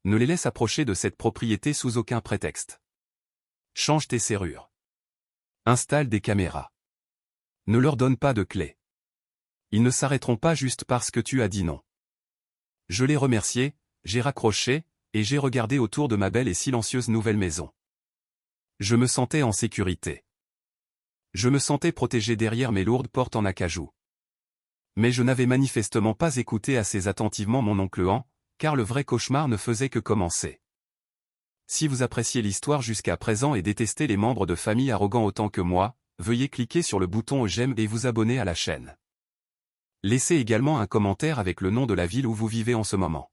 Ne les laisse approcher de cette propriété sous aucun prétexte. Change tes serrures. Installe des caméras. Ne leur donne pas de clés. Ils ne s'arrêteront pas juste parce que tu as dit non. Je l'ai remercié, j'ai raccroché, et j'ai regardé autour de ma belle et silencieuse nouvelle maison. Je me sentais en sécurité. Je me sentais protégé derrière mes lourdes portes en acajou. Mais je n'avais manifestement pas écouté assez attentivement mon oncle Ehan, car le vrai cauchemar ne faisait que commencer. Si vous appréciez l'histoire jusqu'à présent et détestez les membres de famille arrogants autant que moi, veuillez cliquer sur le bouton j'aime et vous abonner à la chaîne. Laissez également un commentaire avec le nom de la ville où vous vivez en ce moment.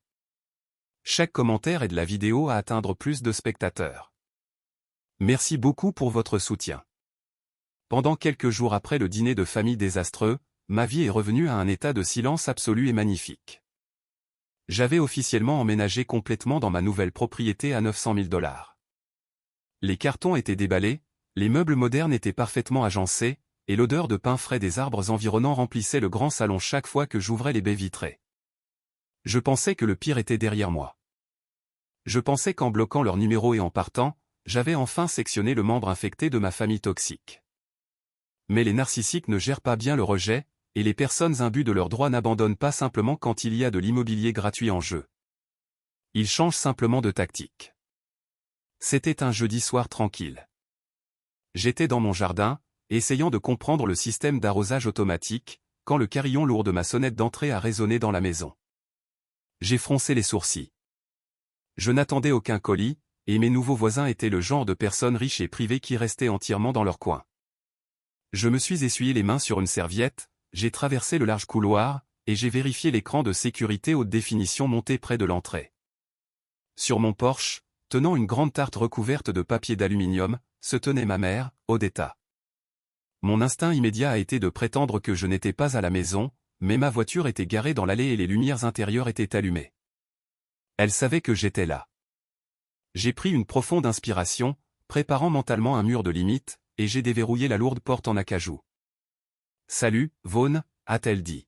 Chaque commentaire aide la vidéo à atteindre plus de spectateurs. Merci beaucoup pour votre soutien. Pendant quelques jours après le dîner de famille désastreux, ma vie est revenue à un état de silence absolu et magnifique. J'avais officiellement emménagé complètement dans ma nouvelle propriété à 900 000 $. Les cartons étaient déballés, les meubles modernes étaient parfaitement agencés, et l'odeur de pain frais des arbres environnants remplissait le grand salon chaque fois que j'ouvrais les baies vitrées. Je pensais que le pire était derrière moi. Je pensais qu'en bloquant leur numéro et en partant, j'avais enfin sectionné le membre infecté de ma famille toxique. Mais les narcissiques ne gèrent pas bien le rejet, et les personnes imbues de leurs droits n'abandonnent pas simplement quand il y a de l'immobilier gratuit en jeu. Ils changent simplement de tactique. C'était un jeudi soir tranquille. J'étais dans mon jardin, essayant de comprendre le système d'arrosage automatique, quand le carillon lourd de ma sonnette d'entrée a résonné dans la maison. J'ai froncé les sourcils. Je n'attendais aucun colis, et mes nouveaux voisins étaient le genre de personnes riches et privées qui restaient entièrement dans leur coin. Je me suis essuyé les mains sur une serviette, j'ai traversé le large couloir, et j'ai vérifié l'écran de sécurité haute définition monté près de l'entrée. Sur mon porche, tenant une grande tarte recouverte de papier d'aluminium, se tenait ma mère, Odetta. Mon instinct immédiat a été de prétendre que je n'étais pas à la maison, mais ma voiture était garée dans l'allée et les lumières intérieures étaient allumées. Elle savait que j'étais là. J'ai pris une profonde inspiration, préparant mentalement un mur de limite, et j'ai déverrouillé la lourde porte en acajou. « Salut, Vaughn », a-t-elle dit.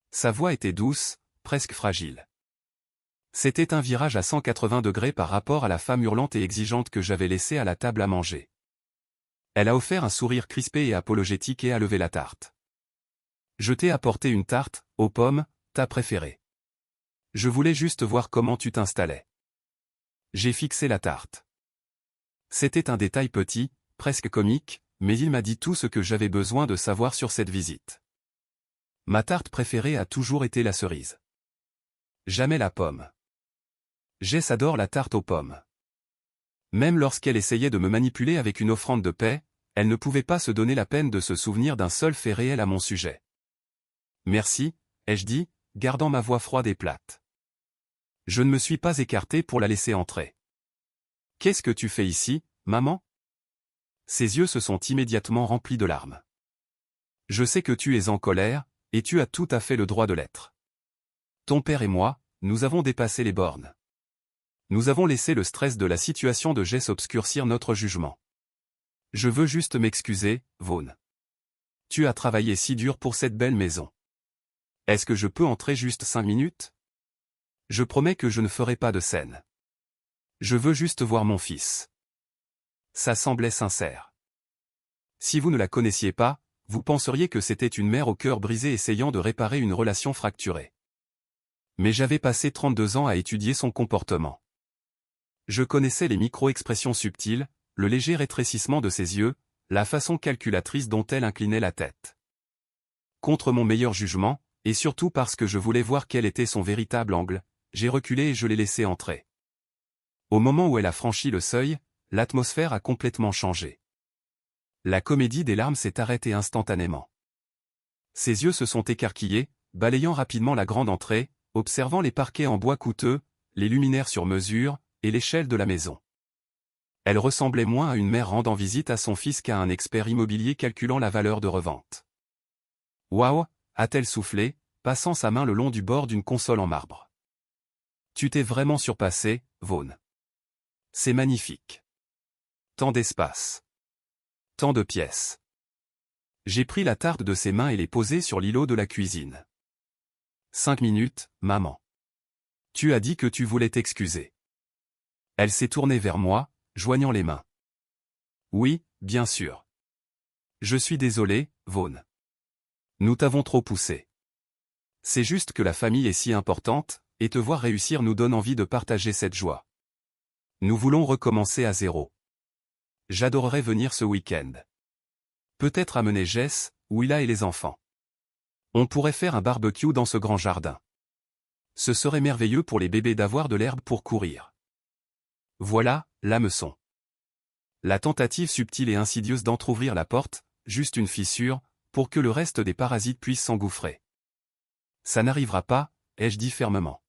Sa voix était douce, presque fragile. C'était un virage à 180 degrés par rapport à la femme hurlante et exigeante que j'avais laissée à la table à manger. Elle a offert un sourire crispé et apologétique et a levé la tarte. Je t'ai apporté une tarte, aux pommes, ta préférée. Je voulais juste voir comment tu t'installais. J'ai fixé la tarte. C'était un détail petit, presque comique, mais il m'a dit tout ce que j'avais besoin de savoir sur cette visite. Ma tarte préférée a toujours été la cerise. Jamais la pomme. Jess adore la tarte aux pommes. Même lorsqu'elle essayait de me manipuler avec une offrande de paix, elle ne pouvait pas se donner la peine de se souvenir d'un seul fait réel à mon sujet. Merci, ai-je dit, gardant ma voix froide et plate. Je ne me suis pas écarté pour la laisser entrer. Qu'est-ce que tu fais ici, maman? Ses yeux se sont immédiatement remplis de larmes. Je sais que tu es en colère, et tu as tout à fait le droit de l'être. Ton père et moi, nous avons dépassé les bornes. Nous avons laissé le stress de la situation de Jess obscurcir notre jugement. Je veux juste m'excuser, Vaughn. Tu as travaillé si dur pour cette belle maison. Est-ce que je peux entrer juste 5 minutes? Je promets que je ne ferai pas de scène. Je veux juste voir mon fils. Ça semblait sincère. Si vous ne la connaissiez pas, vous penseriez que c'était une mère au cœur brisé essayant de réparer une relation fracturée. Mais j'avais passé 32 ans à étudier son comportement. Je connaissais les micro-expressions subtiles, le léger rétrécissement de ses yeux, la façon calculatrice dont elle inclinait la tête. Contre mon meilleur jugement, et surtout parce que je voulais voir quel était son véritable angle, j'ai reculé et je l'ai laissé entrer. Au moment où elle a franchi le seuil, l'atmosphère a complètement changé. La comédie des larmes s'est arrêtée instantanément. Ses yeux se sont écarquillés, balayant rapidement la grande entrée, observant les parquets en bois coûteux, les luminaires sur mesure, et l'échelle de la maison. Elle ressemblait moins à une mère rendant visite à son fils qu'à un expert immobilier calculant la valeur de revente. Waouh, a-t-elle soufflé, passant sa main le long du bord d'une console en marbre. Tu t'es vraiment surpassé, Vaughn. C'est magnifique. Tant d'espace. Tant de pièces. J'ai pris la tarte de ses mains et l'ai posée sur l'îlot de la cuisine. 5 minutes, maman. Tu as dit que tu voulais t'excuser. Elle s'est tournée vers moi, joignant les mains. Oui, bien sûr. Je suis désolé, Vaughn. Nous t'avons trop poussé. C'est juste que la famille est si importante, et te voir réussir nous donne envie de partager cette joie. Nous voulons recommencer à zéro. J'adorerais venir ce week-end. Peut-être amener Jess, Willa et les enfants. On pourrait faire un barbecue dans ce grand jardin. Ce serait merveilleux pour les bébés d'avoir de l'herbe pour courir. Voilà, l'hameçon. La tentative subtile et insidieuse d'entrouvrir la porte, juste une fissure, pour que le reste des parasites puissent s'engouffrer. Ça n'arrivera pas, ai-je dit fermement.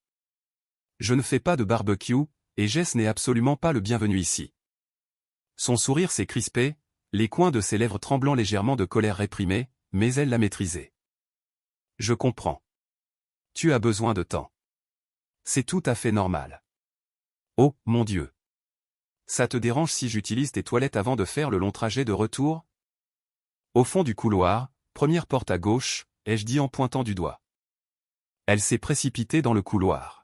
Je ne fais pas de barbecue, et Jess n'est absolument pas le bienvenu ici. Son sourire s'est crispé, les coins de ses lèvres tremblant légèrement de colère réprimée, mais elle l'a maîtrisé. Je comprends. Tu as besoin de temps. C'est tout à fait normal. Oh, mon Dieu. Ça te dérange si j'utilise tes toilettes avant de faire le long trajet de retour? Au fond du couloir, première porte à gauche, ai-je dit en pointant du doigt. Elle s'est précipitée dans le couloir.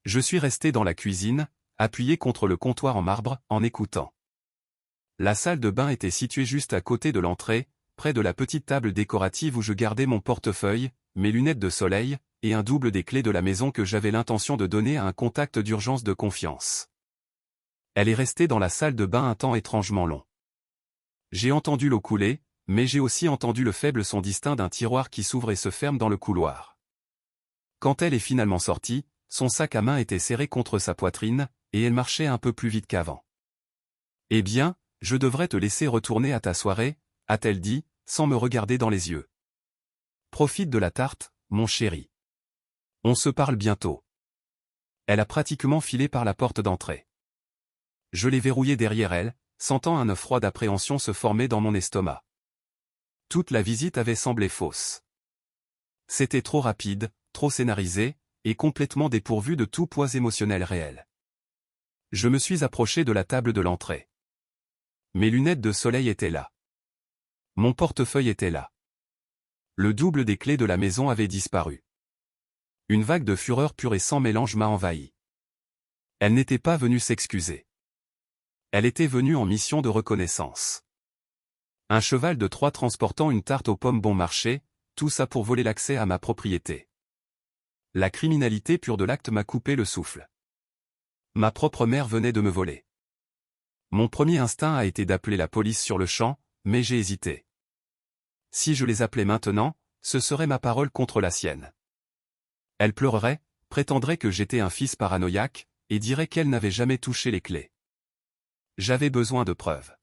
Je suis resté dans la cuisine, appuyé contre le comptoir en marbre, en écoutant. La salle de bain était située juste à côté de l'entrée, près de la petite table décorative où je gardais mon portefeuille, mes lunettes de soleil, et un double des clés de la maison que j'avais l'intention de donner à un contact d'urgence de confiance. Elle est restée dans la salle de bain un temps étrangement long. J'ai entendu l'eau couler, mais j'ai aussi entendu le faible son distinct d'un tiroir qui s'ouvre et se ferme dans le couloir. Quand elle est finalement sortie, son sac à main était serré contre sa poitrine, et elle marchait un peu plus vite qu'avant. Eh bien, je devrais te laisser retourner à ta soirée, a-t-elle dit, sans me regarder dans les yeux. Profite de la tarte, mon chéri. On se parle bientôt. Elle a pratiquement filé par la porte d'entrée. Je l'ai verrouillée derrière elle, sentant un œuf froid d'appréhension se former dans mon estomac. Toute la visite avait semblé fausse. C'était trop rapide, trop scénarisé, et complètement dépourvu de tout poids émotionnel réel. Je me suis approché de la table de l'entrée. Mes lunettes de soleil étaient là. Mon portefeuille était là. Le double des clés de la maison avait disparu. Une vague de fureur pure et sans mélange m'a envahi. Elle n'était pas venue s'excuser. Elle était venue en mission de reconnaissance. Un cheval de Troie transportant une tarte aux pommes bon marché, tout ça pour voler l'accès à ma propriété. La criminalité pure de l'acte m'a coupé le souffle. Ma propre mère venait de me voler. Mon premier instinct a été d'appeler la police sur le champ, mais j'ai hésité. Si je les appelais maintenant, ce serait ma parole contre la sienne. Elle pleurerait, prétendrait que j'étais un fils paranoïaque, et dirait qu'elle n'avait jamais touché les clés. J'avais besoin de preuves.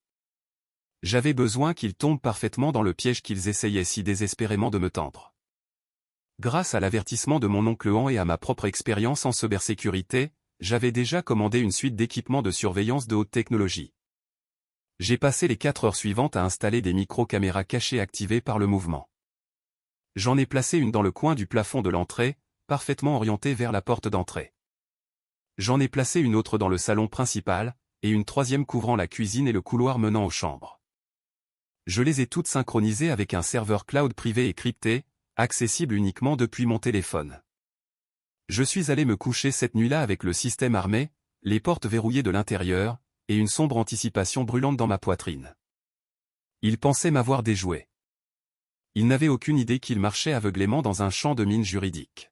J'avais besoin qu'ils tombent parfaitement dans le piège qu'ils essayaient si désespérément de me tendre. Grâce à l'avertissement de mon oncle Han et à ma propre expérience en cybersécurité, j'avais déjà commandé une suite d'équipements de surveillance de haute technologie. J'ai passé les 4 heures suivantes à installer des micro-caméras cachées activées par le mouvement. J'en ai placé une dans le coin du plafond de l'entrée, parfaitement orientée vers la porte d'entrée. J'en ai placé une autre dans le salon principal, et une troisième couvrant la cuisine et le couloir menant aux chambres. Je les ai toutes synchronisées avec un serveur cloud privé et crypté, accessible uniquement depuis mon téléphone. Je suis allé me coucher cette nuit-là avec le système armé, les portes verrouillées de l'intérieur, et une sombre anticipation brûlante dans ma poitrine. Ils pensaient m'avoir déjoué. Ils n'avaient aucune idée qu'ils marchaient aveuglément dans un champ de mine juridique.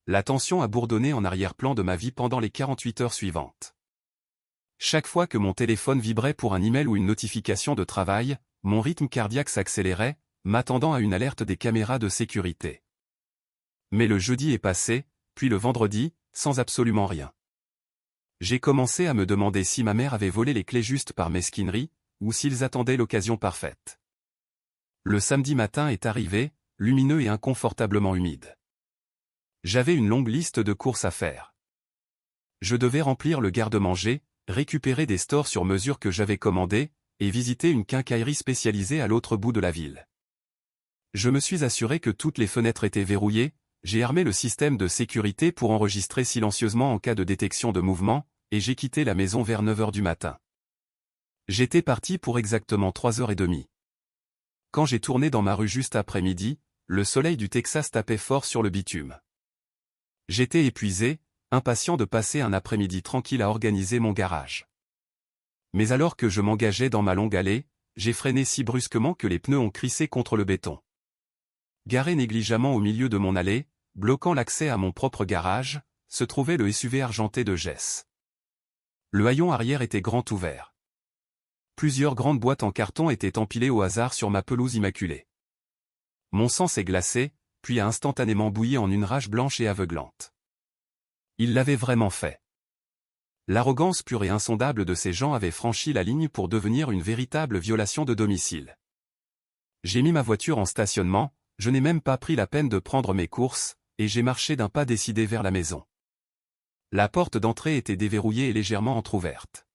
La tension a bourdonné en arrière-plan de ma vie pendant les 48 heures suivantes. Chaque fois que mon téléphone vibrait pour un email ou une notification de travail, mon rythme cardiaque s'accélérait, m'attendant à une alerte des caméras de sécurité. Mais le jeudi est passé, puis le vendredi, sans absolument rien. J'ai commencé à me demander si ma mère avait volé les clés juste par mesquinerie, ou s'ils attendaient l'occasion parfaite. Le samedi matin est arrivé, lumineux et inconfortablement humide. J'avais une longue liste de courses à faire. Je devais remplir le garde-manger, récupérer des stores sur mesure que j'avais commandés, et visiter une quincaillerie spécialisée à l'autre bout de la ville. Je me suis assuré que toutes les fenêtres étaient verrouillées, j'ai armé le système de sécurité pour enregistrer silencieusement en cas de détection de mouvement, et j'ai quitté la maison vers 9 heures du matin. J'étais parti pour exactement 3h30. Quand j'ai tourné dans ma rue juste après midi, le soleil du Texas tapait fort sur le bitume. J'étais épuisé, impatient de passer un après-midi tranquille à organiser mon garage. Mais alors que je m'engageais dans ma longue allée, j'ai freiné si brusquement que les pneus ont crissé contre le béton. Garé négligemment au milieu de mon allée, bloquant l'accès à mon propre garage, se trouvait le SUV argenté de Jess. Le haillon arrière était grand ouvert. Plusieurs grandes boîtes en carton étaient empilées au hasard sur ma pelouse immaculée. Mon sang s'est glacé, puis a instantanément bouilli en une rage blanche et aveuglante. Il l'avait vraiment fait. L'arrogance pure et insondable de ces gens avait franchi la ligne pour devenir une véritable violation de domicile. J'ai mis ma voiture en stationnement, je n'ai même pas pris la peine de prendre mes courses, et j'ai marché d'un pas décidé vers la maison. La porte d'entrée était déverrouillée et légèrement entr'ouverte.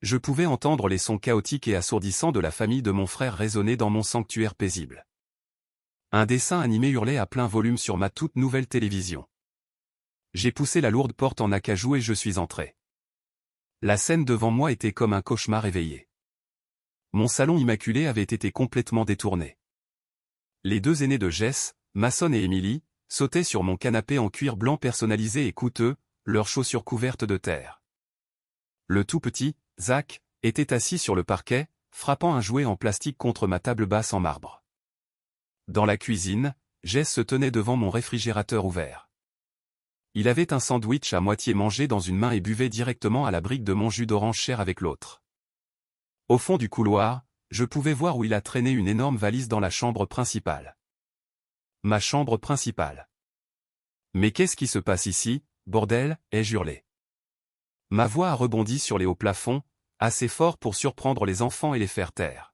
Je pouvais entendre les sons chaotiques et assourdissants de la famille de mon frère résonner dans mon sanctuaire paisible. Un dessin animé hurlait à plein volume sur ma toute nouvelle télévision. J'ai poussé la lourde porte en acajou et je suis entré. La scène devant moi était comme un cauchemar éveillé. Mon salon immaculé avait été complètement détourné. Les 2 aînés de Jess, Mason et Emily, sautaient sur mon canapé en cuir blanc personnalisé et coûteux, leurs chaussures couvertes de terre. Le tout petit, Zach, était assis sur le parquet, frappant un jouet en plastique contre ma table basse en marbre. Dans la cuisine, Jess se tenait devant mon réfrigérateur ouvert. Il avait un sandwich à moitié mangé dans une main et buvait directement à la brique de mon jus d'orange cher avec l'autre. Au fond du couloir, je pouvais voir où il a traîné une énorme valise dans la chambre principale. Ma chambre principale. Mais qu'est-ce qui se passe ici, bordel, ai-je hurlé. Ma voix a rebondi sur les hauts plafonds, assez fort pour surprendre les enfants et les faire taire.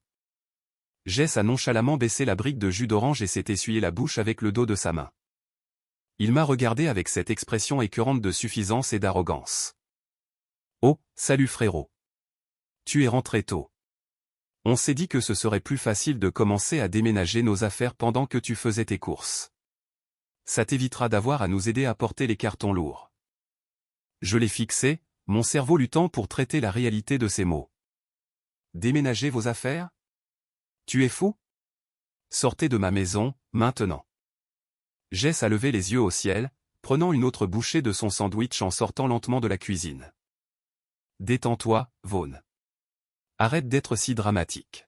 Jess a nonchalamment baissé la brique de jus d'orange et s'est essuyé la bouche avec le dos de sa main. Il m'a regardé avec cette expression écœurante de suffisance et d'arrogance. « Oh, salut frérot. Tu es rentré tôt. On s'est dit que ce serait plus facile de commencer à déménager nos affaires pendant que tu faisais tes courses. Ça t'évitera d'avoir à nous aider à porter les cartons lourds. » Je l'ai fixé, mon cerveau luttant pour traiter la réalité de ces mots. « Déménager vos affaires ? Tu es fou ? Sortez de ma maison, maintenant. » Jess a levé les yeux au ciel, prenant une autre bouchée de son sandwich en sortant lentement de la cuisine. « Détends-toi, Vaughn. Arrête d'être si dramatique.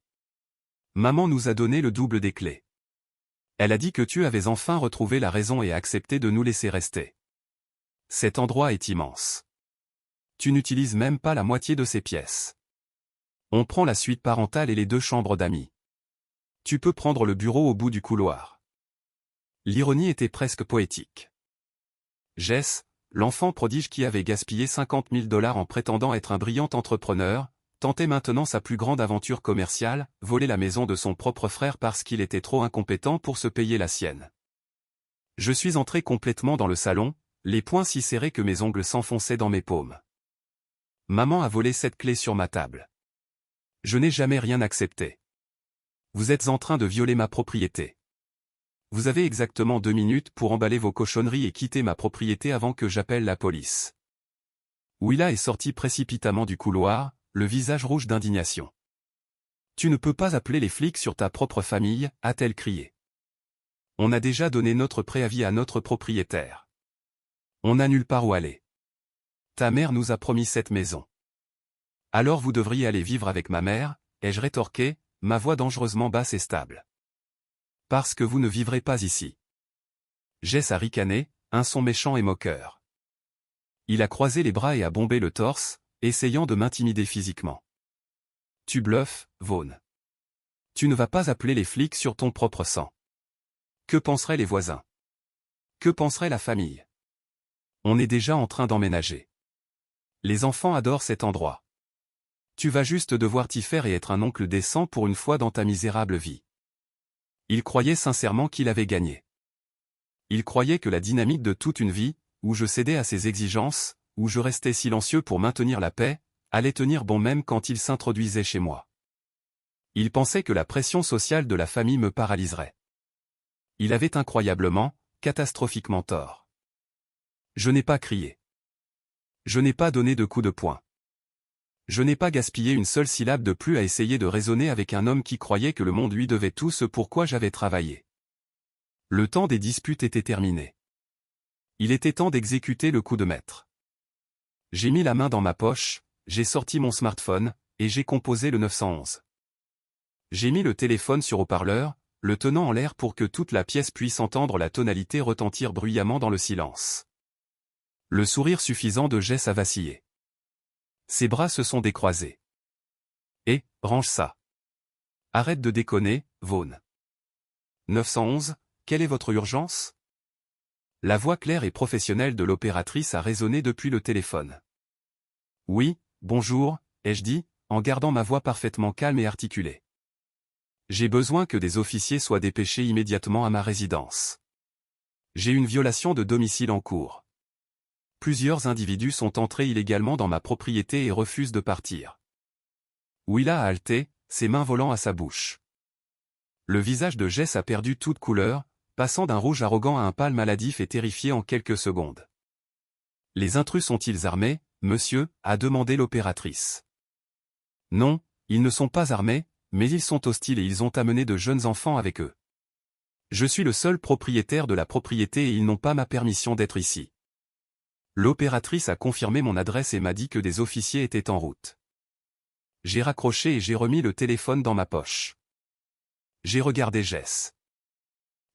Maman nous a donné le double des clés. Elle a dit que tu avais enfin retrouvé la raison et accepté de nous laisser rester. Cet endroit est immense. Tu n'utilises même pas la moitié de ces pièces. On prend la suite parentale et les 2 chambres d'amis. Tu peux prendre le bureau au bout du couloir. L'ironie était presque poétique. Jess, l'enfant prodige qui avait gaspillé 50 000 $ en prétendant être un brillant entrepreneur, tentait maintenant sa plus grande aventure commerciale, voler la maison de son propre frère parce qu'il était trop incompétent pour se payer la sienne. Je suis entré complètement dans le salon, les poings si serrés que mes ongles s'enfonçaient dans mes paumes. Maman a volé cette clé sur ma table. Je n'ai jamais rien accepté. Vous êtes en train de violer ma propriété. Vous avez exactement 2 minutes pour emballer vos cochonneries et quitter ma propriété avant que j'appelle la police. Willa est sortie précipitamment du couloir, le visage rouge d'indignation. Tu ne peux pas appeler les flics sur ta propre famille, a-t-elle crié. On a déjà donné notre préavis à notre propriétaire. On n'a nulle part où aller. Ta mère nous a promis cette maison. Alors vous devriez aller vivre avec ma mère, ai-je rétorqué, ma voix dangereusement basse et stable. Parce que vous ne vivrez pas ici. Jess a ricané, un son méchant et moqueur. Il a croisé les bras et a bombé le torse, essayant de m'intimider physiquement. Tu bluffes, Vaughn. Tu ne vas pas appeler les flics sur ton propre sang. Que penseraient les voisins? Que penserait la famille? On est déjà en train d'emménager. Les enfants adorent cet endroit. Tu vas juste devoir t'y faire et être un oncle décent pour une fois dans ta misérable vie. Il croyait sincèrement qu'il avait gagné. Il croyait que la dynamique de toute une vie, où je cédais à ses exigences, où je restais silencieux pour maintenir la paix, allait tenir bon même quand il s'introduisait chez moi. Il pensait que la pression sociale de la famille me paralyserait. Il avait incroyablement, catastrophiquement tort. Je n'ai pas crié. Je n'ai pas donné de coup de poing. Je n'ai pas gaspillé une seule syllabe de plus à essayer de raisonner avec un homme qui croyait que le monde lui devait tout ce pour quoi j'avais travaillé. Le temps des disputes était terminé. Il était temps d'exécuter le coup de maître. J'ai mis la main dans ma poche, j'ai sorti mon smartphone, et j'ai composé le 911. J'ai mis le téléphone sur haut-parleur, le tenant en l'air pour que toute la pièce puisse entendre la tonalité retentir bruyamment dans le silence. Le sourire suffisant de Jess a vacillé. Ses bras se sont décroisés. Et, range ça. Arrête de déconner, Vaughn. 911, quelle est votre urgence? La voix claire et professionnelle de l'opératrice a résonné depuis le téléphone. Oui, bonjour, ai-je dit, en gardant ma voix parfaitement calme et articulée. J'ai besoin que des officiers soient dépêchés immédiatement à ma résidence. J'ai une violation de domicile en cours. Plusieurs individus sont entrés illégalement dans ma propriété et refusent de partir. Willa a halté, ses mains volant à sa bouche. Le visage de Jess a perdu toute couleur, passant d'un rouge arrogant à un pâle maladif et terrifié en quelques secondes. Les intrus sont-ils armés, monsieur, a demandé l'opératrice. Non, ils ne sont pas armés, mais ils sont hostiles et ils ont amené de jeunes enfants avec eux. Je suis le seul propriétaire de la propriété et ils n'ont pas ma permission d'être ici. L'opératrice a confirmé mon adresse et m'a dit que des officiers étaient en route. J'ai raccroché et j'ai remis le téléphone dans ma poche. J'ai regardé Jess.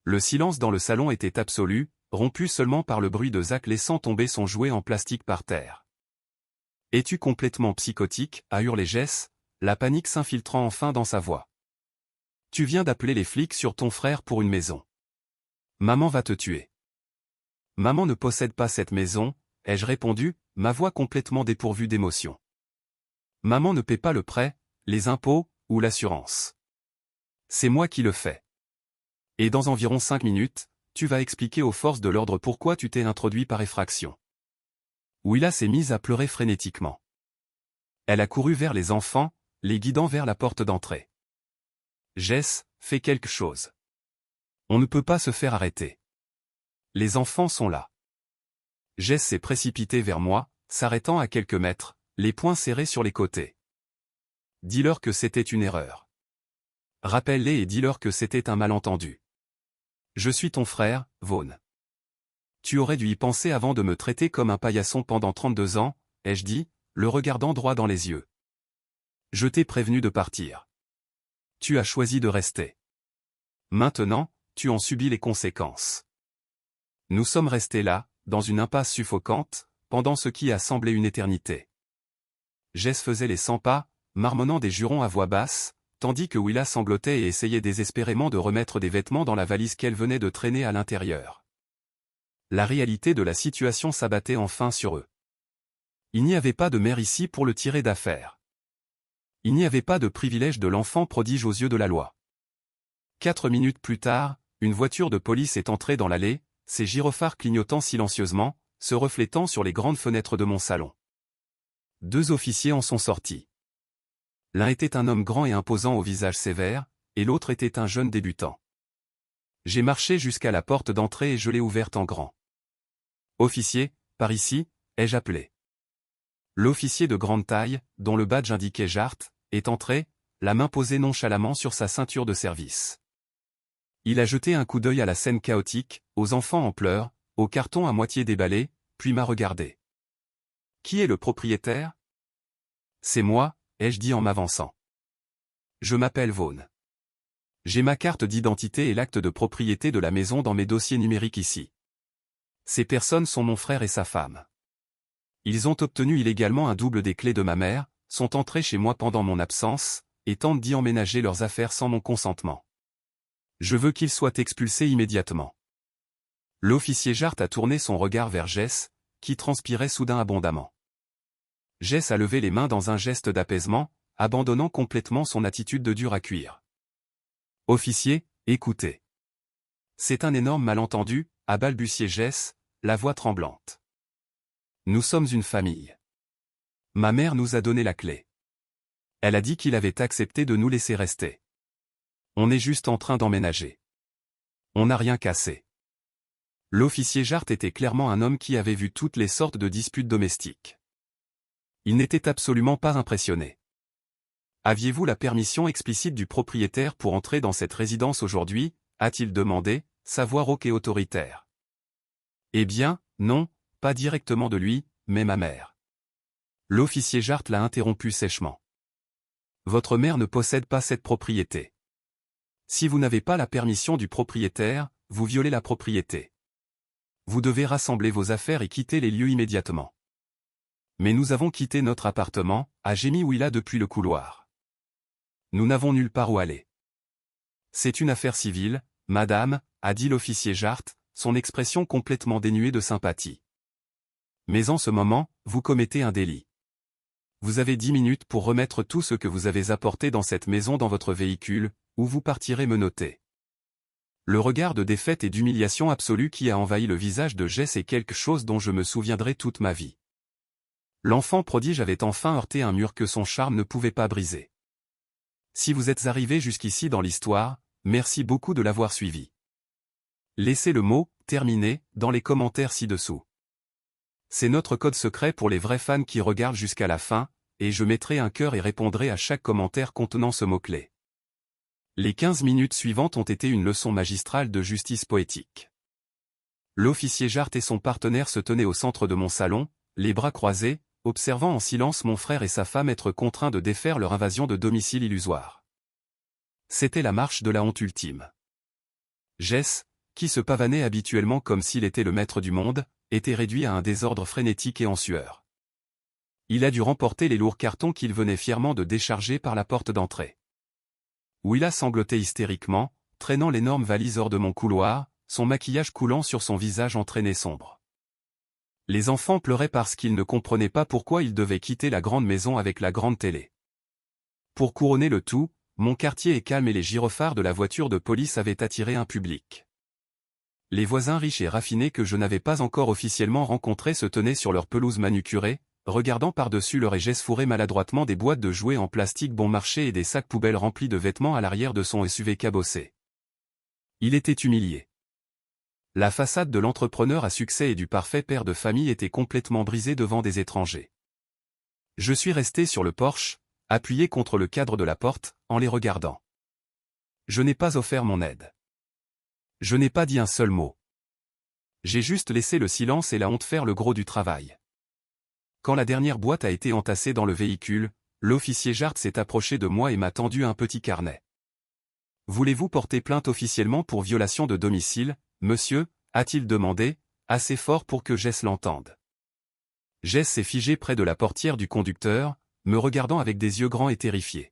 Le silence dans le salon était absolu, rompu seulement par le bruit de Zach laissant tomber son jouet en plastique par terre. « Es-tu complètement psychotique » a hurlé Jess, la panique s'infiltrant enfin dans sa voix. « Tu viens d'appeler les flics sur ton frère pour une maison. Maman va te tuer. » « Maman ne possède pas cette maison, ai-je répondu, ma voix complètement dépourvue d'émotion. Maman ne paie pas le prêt, les impôts, ou l'assurance. C'est moi qui le fais. Et dans environ 5 minutes, tu vas expliquer aux forces de l'ordre pourquoi tu t'es introduit par effraction. Willa s'est mise à pleurer frénétiquement. Elle a couru vers les enfants, les guidant vers la porte d'entrée. Jess, fais quelque chose. On ne peut pas se faire arrêter. Les enfants sont là. Jess s'est précipitée vers moi, s'arrêtant à quelques mètres, les poings serrés sur les côtés. Dis-leur que c'était une erreur. Rappelle-les et dis-leur que c'était un malentendu. Je suis ton frère, Vaughn. Tu aurais dû y penser avant de me traiter comme un paillasson pendant 32 ans, ai-je dit, le regardant droit dans les yeux. Je t'ai prévenu de partir. Tu as choisi de rester. Maintenant, tu en subis les conséquences. Nous sommes restés là, dans une impasse suffocante, pendant ce qui a semblé une éternité. Jess faisait les 100 pas, marmonnant des jurons à voix basse, tandis que Willa sanglotait et essayait désespérément de remettre des vêtements dans la valise qu'elle venait de traîner à l'intérieur. La réalité de la situation s'abattait enfin sur eux. Il n'y avait pas de mère ici pour le tirer d'affaire. Il n'y avait pas de privilège de l'enfant prodige aux yeux de la loi. 4 minutes plus tard, une voiture de police est entrée dans l'allée, ses gyrophares clignotant silencieusement, se reflétant sur les grandes fenêtres de mon salon. 2 officiers en sont sortis. L'un était un homme grand et imposant au visage sévère, et l'autre était un jeune débutant. J'ai marché jusqu'à la porte d'entrée et je l'ai ouverte en grand. « Officier, par ici » ai-je appelé. L'officier de grande taille, dont le badge indiquait Jart, est entré, la main posée nonchalamment sur sa ceinture de service. Il a jeté un coup d'œil à la scène chaotique, aux enfants en pleurs, au carton à moitié déballé, puis m'a regardé. « Qui est le propriétaire ?»« C'est moi » ai-je dit en m'avançant. « Je m'appelle Vaughn. J'ai ma carte d'identité et l'acte de propriété de la maison dans mes dossiers numériques ici. Ces personnes sont mon frère et sa femme. Ils ont obtenu illégalement un double des clés de ma mère, sont entrés chez moi pendant mon absence, et tentent d'y emménager leurs affaires sans mon consentement. Je veux qu'ils soient expulsés immédiatement. » L'officier Jart a tourné son regard vers Jess, qui transpirait soudain abondamment. Jess a levé les mains dans un geste d'apaisement, abandonnant complètement son attitude de dur à cuire. « Officier, écoutez. C'est un énorme malentendu, » a balbutié Jess, la voix tremblante. « Nous sommes une famille. Ma mère nous a donné la clé. Elle a dit qu'il avait accepté de nous laisser rester. On est juste en train d'emménager. On n'a rien cassé. » L'officier Jart était clairement un homme qui avait vu toutes les sortes de disputes domestiques. Il n'était absolument pas impressionné. « Aviez-vous la permission explicite du propriétaire pour entrer dans cette résidence aujourd'hui » a-t-il demandé, sa voix rauque et autoritaire. « Eh bien, non, pas directement de lui, mais ma mère. » L'officier Jart l'a interrompu sèchement. « Votre mère ne possède pas cette propriété. Si vous n'avez pas la permission du propriétaire, vous violez la propriété. Vous devez rassembler vos affaires et quitter les lieux immédiatement. » « Mais nous avons quitté notre appartement, » a gémi Willa depuis le couloir. « Nous n'avons nulle part où aller. »« C'est une affaire civile, madame, » a dit l'officier Jart, son expression complètement dénuée de sympathie. « Mais en ce moment, vous commettez un délit. Vous avez 10 minutes pour remettre tout ce que vous avez apporté dans cette maison dans votre véhicule, ou vous partirez menotté. » Le regard de défaite et d'humiliation absolue qui a envahi le visage de Jess est quelque chose dont je me souviendrai toute ma vie. L'enfant prodige avait enfin heurté un mur que son charme ne pouvait pas briser. Si vous êtes arrivé jusqu'ici dans l'histoire, merci beaucoup de l'avoir suivi. Laissez le mot « terminé » dans les commentaires ci-dessous. C'est notre code secret pour les vrais fans qui regardent jusqu'à la fin, et je mettrai un cœur et répondrai à chaque commentaire contenant ce mot-clé. Les 15 minutes suivantes ont été une leçon magistrale de justice poétique. L'officier Jart et son partenaire se tenaient au centre de mon salon, les bras croisés, observant en silence mon frère et sa femme être contraints de défaire leur invasion de domicile illusoire. C'était la marche de la honte ultime. Jess, qui se pavanait habituellement comme s'il était le maître du monde, était réduit à un désordre frénétique et en sueur. Il a dû remporter les lourds cartons qu'il venait fièrement de décharger par la porte d'entrée. Willa sanglotait hystériquement, traînant l'énorme valise hors de mon couloir, son maquillage coulant sur son visage entraîné sombre. Les enfants pleuraient parce qu'ils ne comprenaient pas pourquoi ils devaient quitter la grande maison avec la grande télé. Pour couronner le tout, mon quartier est calme et les gyrophares de la voiture de police avaient attiré un public. Les voisins riches et raffinés que je n'avais pas encore officiellement rencontrés se tenaient sur leur pelouse manucurée, regardant par-dessus leur égesse fourrer maladroitement des boîtes de jouets en plastique bon marché et des sacs poubelles remplis de vêtements à l'arrière de son SUV cabossé. Il était humilié. La façade de l'entrepreneur à succès et du parfait père de famille était complètement brisée devant des étrangers. Je suis resté sur le porche, appuyé contre le cadre de la porte, en les regardant. Je n'ai pas offert mon aide. Je n'ai pas dit un seul mot. J'ai juste laissé le silence et la honte faire le gros du travail. Quand la dernière boîte a été entassée dans le véhicule, l'officier Jart s'est approché de moi et m'a tendu un petit carnet. Voulez-vous porter plainte officiellement pour violation de domicile, monsieur, a-t-il demandé, assez fort pour que Jess l'entende. Jess s'est figé près de la portière du conducteur, me regardant avec des yeux grands et terrifiés.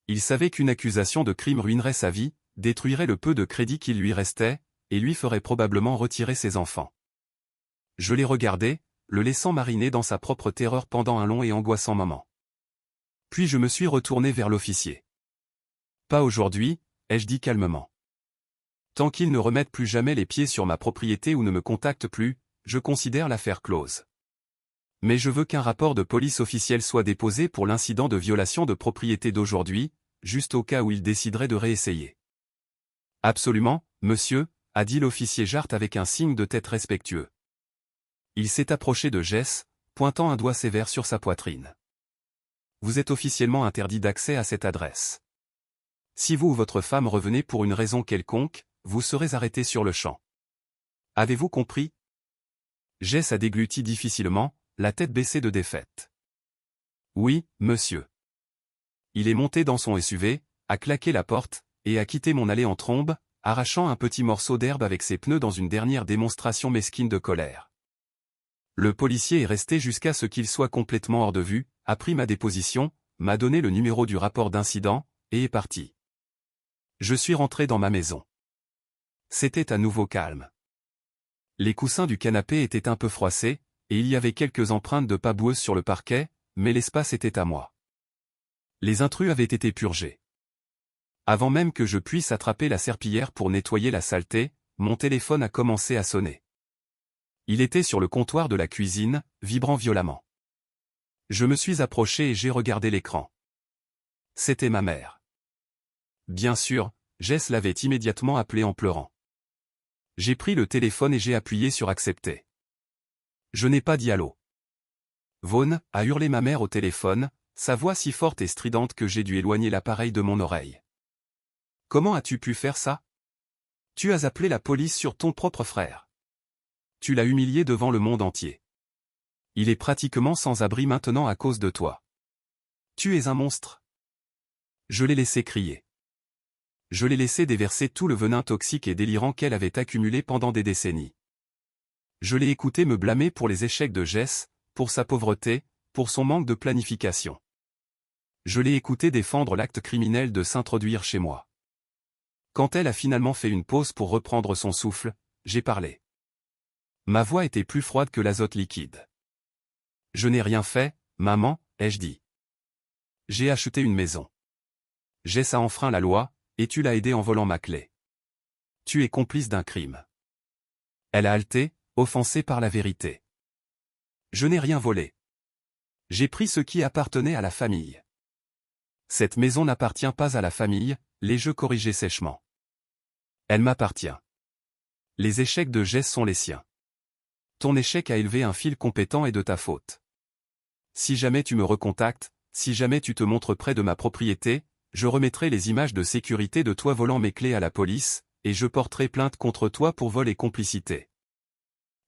Il savait qu'une accusation de crime ruinerait sa vie, détruirait le peu de crédit qu'il lui restait, et lui ferait probablement retirer ses enfants. Je l'ai regardé, le laissant mariner dans sa propre terreur pendant un long et angoissant moment. Puis je me suis retourné vers l'officier. Pas aujourd'hui, ai-je dit calmement. Tant qu'il ne remette plus jamais les pieds sur ma propriété ou ne me contacte plus, je considère l'affaire close. Mais je veux qu'un rapport de police officiel soit déposé pour l'incident de violation de propriété d'aujourd'hui, juste au cas où il déciderait de réessayer. Absolument, monsieur, a dit l'officier Jart avec un signe de tête respectueux. Il s'est approché de Jess, pointant un doigt sévère sur sa poitrine. Vous êtes officiellement interdit d'accès à cette adresse. Si vous ou votre femme revenez pour une raison quelconque, vous serez arrêté sur le champ. Avez-vous compris? Jess a dégluti difficilement, la tête baissée de défaite. Oui, monsieur. Il est monté dans son SUV, a claqué la porte, et a quitté mon allée en trombe, arrachant un petit morceau d'herbe avec ses pneus dans une dernière démonstration mesquine de colère. Le policier est resté jusqu'à ce qu'il soit complètement hors de vue, a pris ma déposition, m'a donné le numéro du rapport d'incident, et est parti. Je suis rentré dans ma maison. C'était à nouveau calme. Les coussins du canapé étaient un peu froissés, et il y avait quelques empreintes de pas boueuses sur le parquet, mais l'espace était à moi. Les intrus avaient été purgés. Avant même que je puisse attraper la serpillière pour nettoyer la saleté, mon téléphone a commencé à sonner. Il était sur le comptoir de la cuisine, vibrant violemment. Je me suis approché et j'ai regardé l'écran. C'était ma mère. Bien sûr, Jess l'avait immédiatement appelée en pleurant. J'ai pris le téléphone et j'ai appuyé sur accepter. Je n'ai pas dit allô. Vaughn, a hurlé ma mère au téléphone, sa voix si forte et stridente que j'ai dû éloigner l'appareil de mon oreille. Comment as-tu pu faire ça? Tu as appelé la police sur ton propre frère. Tu l'as humilié devant le monde entier. Il est pratiquement sans abri maintenant à cause de toi. Tu es un monstre. Je l'ai laissé crier. Je l'ai laissé déverser tout le venin toxique et délirant qu'elle avait accumulé pendant des décennies. Je l'ai écouté me blâmer pour les échecs de Jess, pour sa pauvreté, pour son manque de planification. Je l'ai écouté défendre l'acte criminel de s'introduire chez moi. Quand elle a finalement fait une pause pour reprendre son souffle, j'ai parlé. Ma voix était plus froide que l'azote liquide. Je n'ai rien fait, maman, ai-je dit. J'ai acheté une maison. Jess a enfreint la loi, et tu l'as aidé en volant ma clé. Tu es complice d'un crime. Elle a haleté, offensée par la vérité. Je n'ai rien volé. J'ai pris ce qui appartenait à la famille. Cette maison n'appartient pas à la famille, l'ai-je corrigé sèchement. Elle m'appartient. Les échecs de Jess sont les siens. Ton échec a élevé un fil compétent et de ta faute. Si jamais tu me recontactes, si jamais tu te montres près de ma propriété, je remettrai les images de sécurité de toi volant mes clés à la police, et je porterai plainte contre toi pour vol et complicité.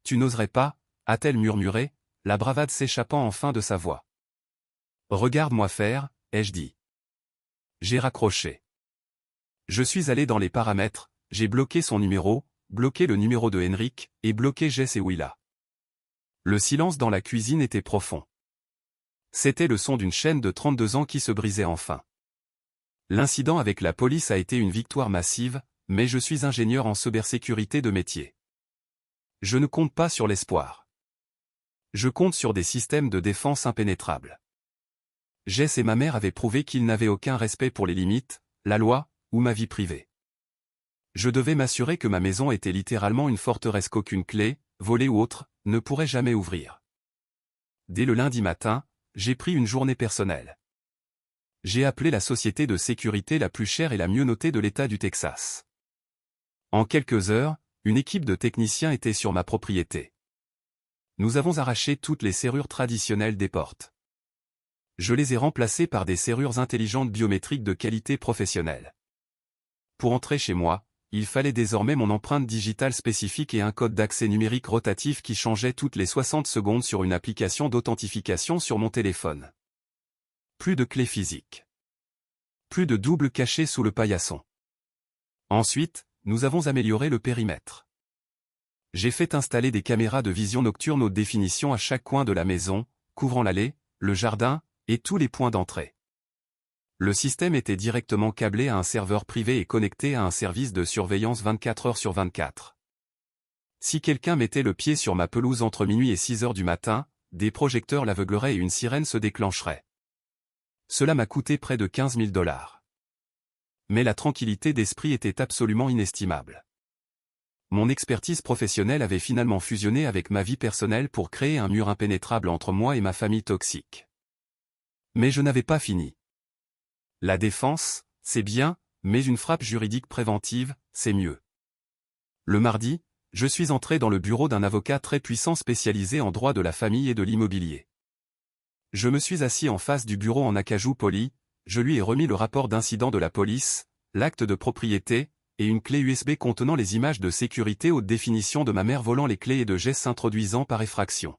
Tu n'oserais pas, a-t-elle murmuré, la bravade s'échappant enfin de sa voix. Regarde-moi faire, ai-je dit. J'ai raccroché. Je suis allé dans les paramètres, j'ai bloqué son numéro, bloqué le numéro de Henrik, et bloqué Jess et Willa. Le silence dans la cuisine était profond. C'était le son d'une chaîne de 32 ans qui se brisait enfin. L'incident avec la police a été une victoire massive, mais je suis ingénieur en cybersécurité de métier. Je ne compte pas sur l'espoir. Je compte sur des systèmes de défense impénétrables. Jess et ma mère avaient prouvé qu'ils n'avaient aucun respect pour les limites, la loi, ou ma vie privée. Je devais m'assurer que ma maison était littéralement une forteresse qu'aucune clé, volée ou autre, ne pourrait jamais ouvrir. Dès le lundi matin, j'ai pris une journée personnelle. J'ai appelé la société de sécurité la plus chère et la mieux notée de l'État du Texas. En quelques heures, une équipe de techniciens était sur ma propriété. Nous avons arraché toutes les serrures traditionnelles des portes. Je les ai remplacées par des serrures intelligentes biométriques de qualité professionnelle. Pour entrer chez moi, il fallait désormais mon empreinte digitale spécifique et un code d'accès numérique rotatif qui changeait toutes les 60 secondes sur une application d'authentification sur mon téléphone. Plus de clé physique. Plus de double cachet sous le paillasson. Ensuite, nous avons amélioré le périmètre. J'ai fait installer des caméras de vision nocturne haute définition à chaque coin de la maison, couvrant l'allée, le jardin, et tous les points d'entrée. Le système était directement câblé à un serveur privé et connecté à un service de surveillance 24 heures sur 24. Si quelqu'un mettait le pied sur ma pelouse entre minuit et 6 heures du matin, des projecteurs l'aveugleraient et une sirène se déclencherait. Cela m'a coûté près de 15 000 $. Mais la tranquillité d'esprit était absolument inestimable. Mon expertise professionnelle avait finalement fusionné avec ma vie personnelle pour créer un mur impénétrable entre moi et ma famille toxique. Mais je n'avais pas fini. La défense, c'est bien, mais une frappe juridique préventive, c'est mieux. Le mardi, je suis entré dans le bureau d'un avocat très puissant spécialisé en droit de la famille et de l'immobilier. Je me suis assis en face du bureau en acajou poli, je lui ai remis le rapport d'incident de la police, l'acte de propriété, et une clé USB contenant les images de sécurité haute définition de ma mère volant les clés et de gestes s'introduisant par effraction.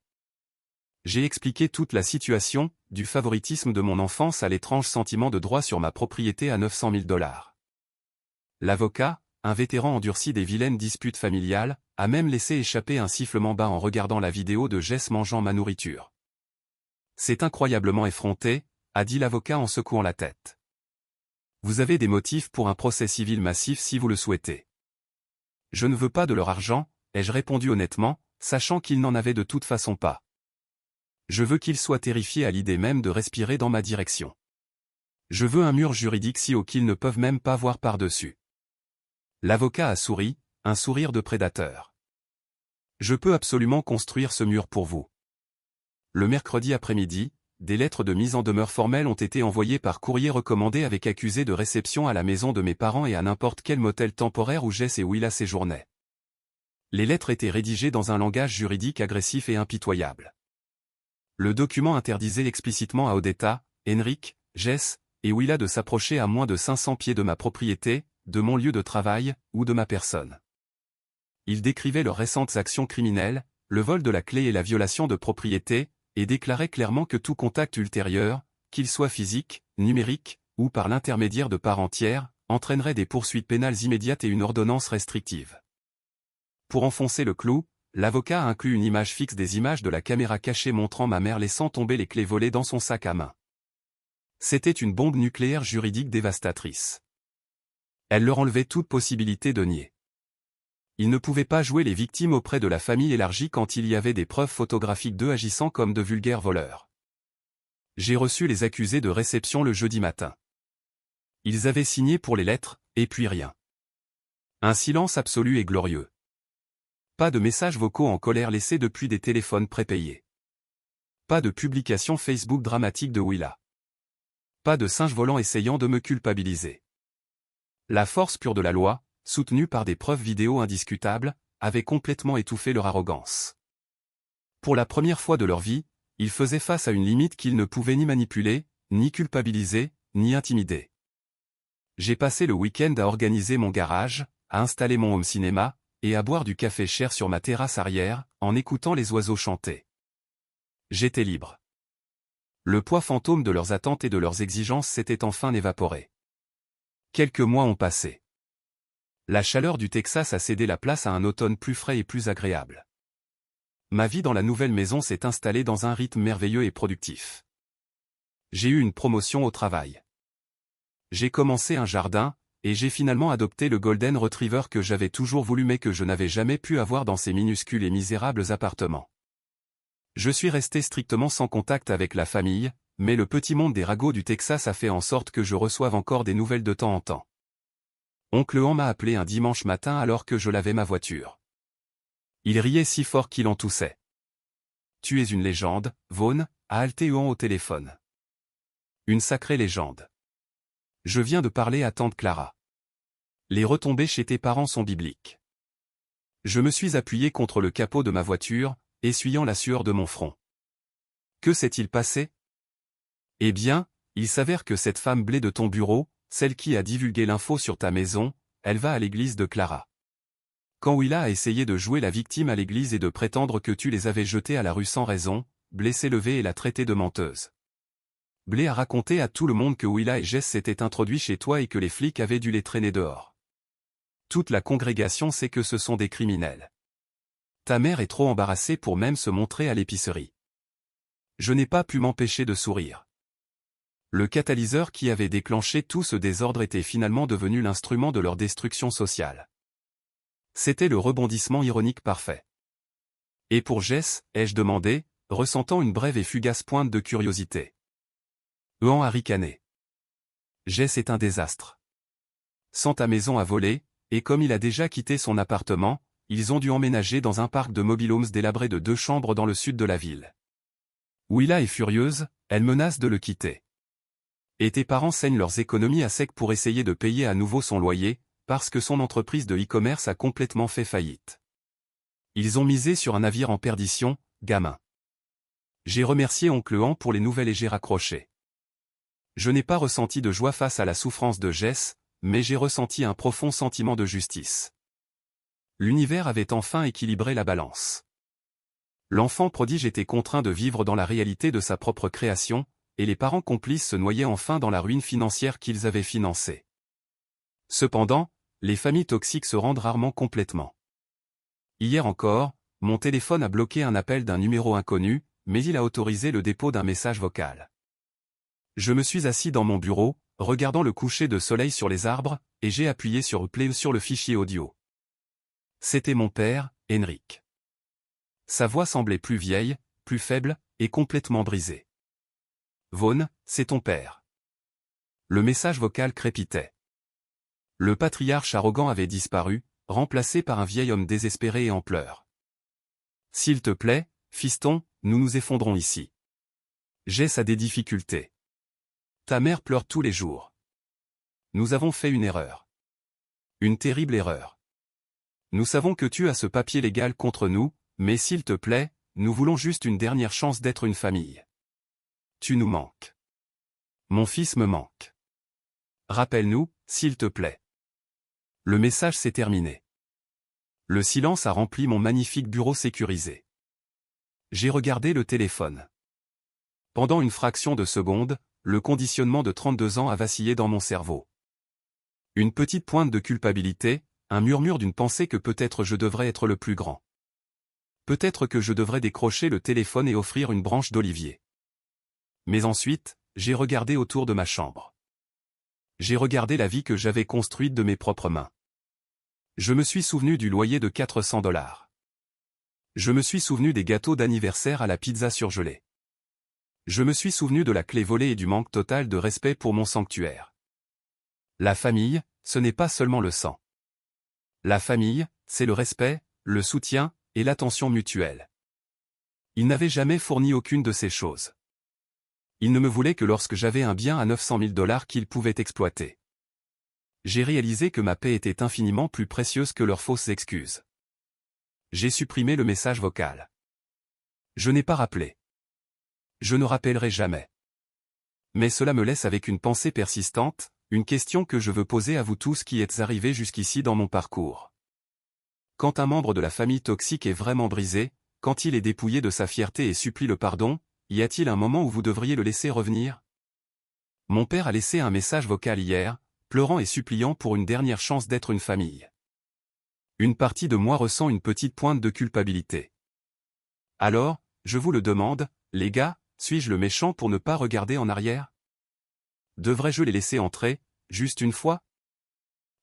J'ai expliqué toute la situation, du favoritisme de mon enfance à l'étrange sentiment de droit sur ma propriété à 900 000 $. L'avocat, un vétéran endurci des vilaines disputes familiales, a même laissé échapper un sifflement bas en regardant la vidéo de Jess mangeant ma nourriture. C'est incroyablement effronté, a dit l'avocat en secouant la tête. Vous avez des motifs pour un procès civil massif si vous le souhaitez. Je ne veux pas de leur argent, ai-je répondu honnêtement, sachant qu'ils n'en avaient de toute façon pas. Je veux qu'ils soient terrifiés à l'idée même de respirer dans ma direction. Je veux un mur juridique si haut qu'ils ne peuvent même pas voir par-dessus. L'avocat a souri, un sourire de prédateur. Je peux absolument construire ce mur pour vous. Le mercredi après-midi, des lettres de mise en demeure formelle ont été envoyées par courrier recommandé avec accusé de réception à la maison de mes parents et à n'importe quel motel temporaire où Jess et Willa séjournaient. Les lettres étaient rédigées dans un langage juridique agressif et impitoyable. Le document interdisait explicitement à Odetta, Henrik, Jess et Willa de s'approcher à moins de 500 pieds de ma propriété, de mon lieu de travail, ou de ma personne. Il décrivait leurs récentes actions criminelles, le vol de la clé et la violation de propriété, et déclarait clairement que tout contact ultérieur, qu'il soit physique, numérique, ou par l'intermédiaire de parts entières, entraînerait des poursuites pénales immédiates et une ordonnance restrictive. Pour enfoncer le clou, l'avocat a inclus une image fixe des images de la caméra cachée montrant ma mère laissant tomber les clés volées dans son sac à main. C'était une bombe nucléaire juridique dévastatrice. Elle leur enlevait toute possibilité de nier. Ils ne pouvaient pas jouer les victimes auprès de la famille élargie quand il y avait des preuves photographiques d'eux agissant comme de vulgaires voleurs. J'ai reçu les accusés de réception le jeudi matin. Ils avaient signé pour les lettres, et puis rien. Un silence absolu et glorieux. Pas de messages vocaux en colère laissés depuis des téléphones prépayés. Pas de publication Facebook dramatique de Willa. Pas de singe volant essayant de me culpabiliser. La force pure de la loi, soutenue par des preuves vidéo indiscutables, avait complètement étouffé leur arrogance. Pour la première fois de leur vie, ils faisaient face à une limite qu'ils ne pouvaient ni manipuler, ni culpabiliser, ni intimider. J'ai passé le week-end à organiser mon garage, à installer mon home cinéma, et à boire du café cher sur ma terrasse arrière, en écoutant les oiseaux chanter. J'étais libre. Le poids fantôme de leurs attentes et de leurs exigences s'était enfin évaporé. Quelques mois ont passé. La chaleur du Texas a cédé la place à un automne plus frais et plus agréable. Ma vie dans la nouvelle maison s'est installée dans un rythme merveilleux et productif. J'ai eu une promotion au travail. J'ai commencé un jardin, et j'ai finalement adopté le Golden Retriever que j'avais toujours voulu mais que je n'avais jamais pu avoir dans ces minuscules et misérables appartements. Je suis resté strictement sans contact avec la famille, mais le petit monde des ragots du Texas a fait en sorte que je reçoive encore des nouvelles de temps en temps. Oncle Han m'a appelé un dimanche matin alors que je lavais ma voiture. Il riait si fort qu'il en toussait. « Tu es une légende, Vaughn » a halté Huan au téléphone. Une sacrée légende. Je viens de parler à tante Clara. Les retombées chez tes parents sont bibliques. Je me suis appuyé contre le capot de ma voiture, essuyant la sueur de mon front. Que s'est-il passé? Eh bien, il s'avère que cette femme blé de ton bureau, celle qui a divulgué l'info sur ta maison, elle va à l'église de Clara. Quand Willa a essayé de jouer la victime à l'église et de prétendre que tu les avais jetés à la rue sans raison, Blé s'est levé et l'a traitée de menteuse. Blé a raconté à tout le monde que Willa et Jess s'étaient introduits chez toi et que les flics avaient dû les traîner dehors. Toute la congrégation sait que ce sont des criminels. Ta mère est trop embarrassée pour même se montrer à l'épicerie. Je n'ai pas pu m'empêcher de sourire. Le catalyseur qui avait déclenché tout ce désordre était finalement devenu l'instrument de leur destruction sociale. C'était le rebondissement ironique parfait. Et pour Jess, ai-je demandé, ressentant une brève et fugace pointe de curiosité. Euan a ricané. Jess est un désastre. Sans ta maison à voler, et comme il a déjà quitté son appartement, ils ont dû emménager dans un parc de mobil-homes délabré de 2 chambres dans le sud de la ville. Willa est furieuse, elle menace de le quitter. Et tes parents saignent leurs économies à sec pour essayer de payer à nouveau son loyer, parce que son entreprise de e-commerce a complètement fait faillite. Ils ont misé sur un navire en perdition, gamin. J'ai remercié oncle Euan pour les nouvelles et j'ai raccroché. Je n'ai pas ressenti de joie face à la souffrance de Jess, mais j'ai ressenti un profond sentiment de justice. L'univers avait enfin équilibré la balance. L'enfant prodige était contraint de vivre dans la réalité de sa propre création, et les parents complices se noyaient enfin dans la ruine financière qu'ils avaient financée. Cependant, les familles toxiques se rendent rarement complètement. Hier encore, mon téléphone a bloqué un appel d'un numéro inconnu, mais il a autorisé le dépôt d'un message vocal. Je me suis assis dans mon bureau, regardant le coucher de soleil sur les arbres, et j'ai appuyé sur Play sur le fichier audio. C'était mon père, Henrik. Sa voix semblait plus vieille, plus faible, et complètement brisée. Vaughn, c'est ton père. Le message vocal crépitait. Le patriarche arrogant avait disparu, remplacé par un vieil homme désespéré et en pleurs. S'il te plaît, fiston, nous nous effondrons ici. Jess a des difficultés. Ta mère pleure tous les jours. Nous avons fait une erreur. Une terrible erreur. Nous savons que tu as ce papier légal contre nous, mais s'il te plaît, nous voulons juste une dernière chance d'être une famille. Tu nous manques. Mon fils me manque. Rappelle-nous, s'il te plaît. Le message s'est terminé. Le silence a rempli mon magnifique bureau sécurisé. J'ai regardé le téléphone. Pendant une fraction de seconde, le conditionnement de 32 ans a vacillé dans mon cerveau. Une petite pointe de culpabilité, un murmure d'une pensée que peut-être je devrais être le plus grand. Peut-être que je devrais décrocher le téléphone et offrir une branche d'olivier. Mais ensuite, j'ai regardé autour de ma chambre. J'ai regardé la vie que j'avais construite de mes propres mains. Je me suis souvenu du loyer de 400 $. Je me suis souvenu des gâteaux d'anniversaire à la pizza surgelée. Je me suis souvenu de la clé volée et du manque total de respect pour mon sanctuaire. La famille, ce n'est pas seulement le sang. La famille, c'est le respect, le soutien, et l'attention mutuelle. Il n'avait jamais fourni aucune de ces choses. Il ne me voulait que lorsque j'avais un bien à 900 000 $ qu'il pouvait exploiter. J'ai réalisé que ma paix était infiniment plus précieuse que leurs fausses excuses. J'ai supprimé le message vocal. Je n'ai pas rappelé. Je ne rappellerai jamais. Mais cela me laisse avec une pensée persistante, une question que je veux poser à vous tous qui êtes arrivés jusqu'ici dans mon parcours. Quand un membre de la famille toxique est vraiment brisé, quand il est dépouillé de sa fierté et supplie le pardon, y a-t-il un moment où vous devriez le laisser revenir? Mon père a laissé un message vocal hier, pleurant et suppliant pour une dernière chance d'être une famille. Une partie de moi ressent une petite pointe de culpabilité. Alors, je vous le demande, les gars, suis-je le méchant pour ne pas regarder en arrière? Devrais-je les laisser entrer, juste une fois?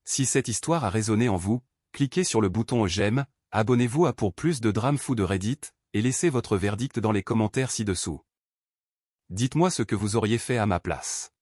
Si cette histoire a résonné en vous, cliquez sur le bouton j'aime, abonnez-vous à pour plus de drames fous de Reddit, et laissez votre verdict dans les commentaires ci-dessous. Dites-moi ce que vous auriez fait à ma place.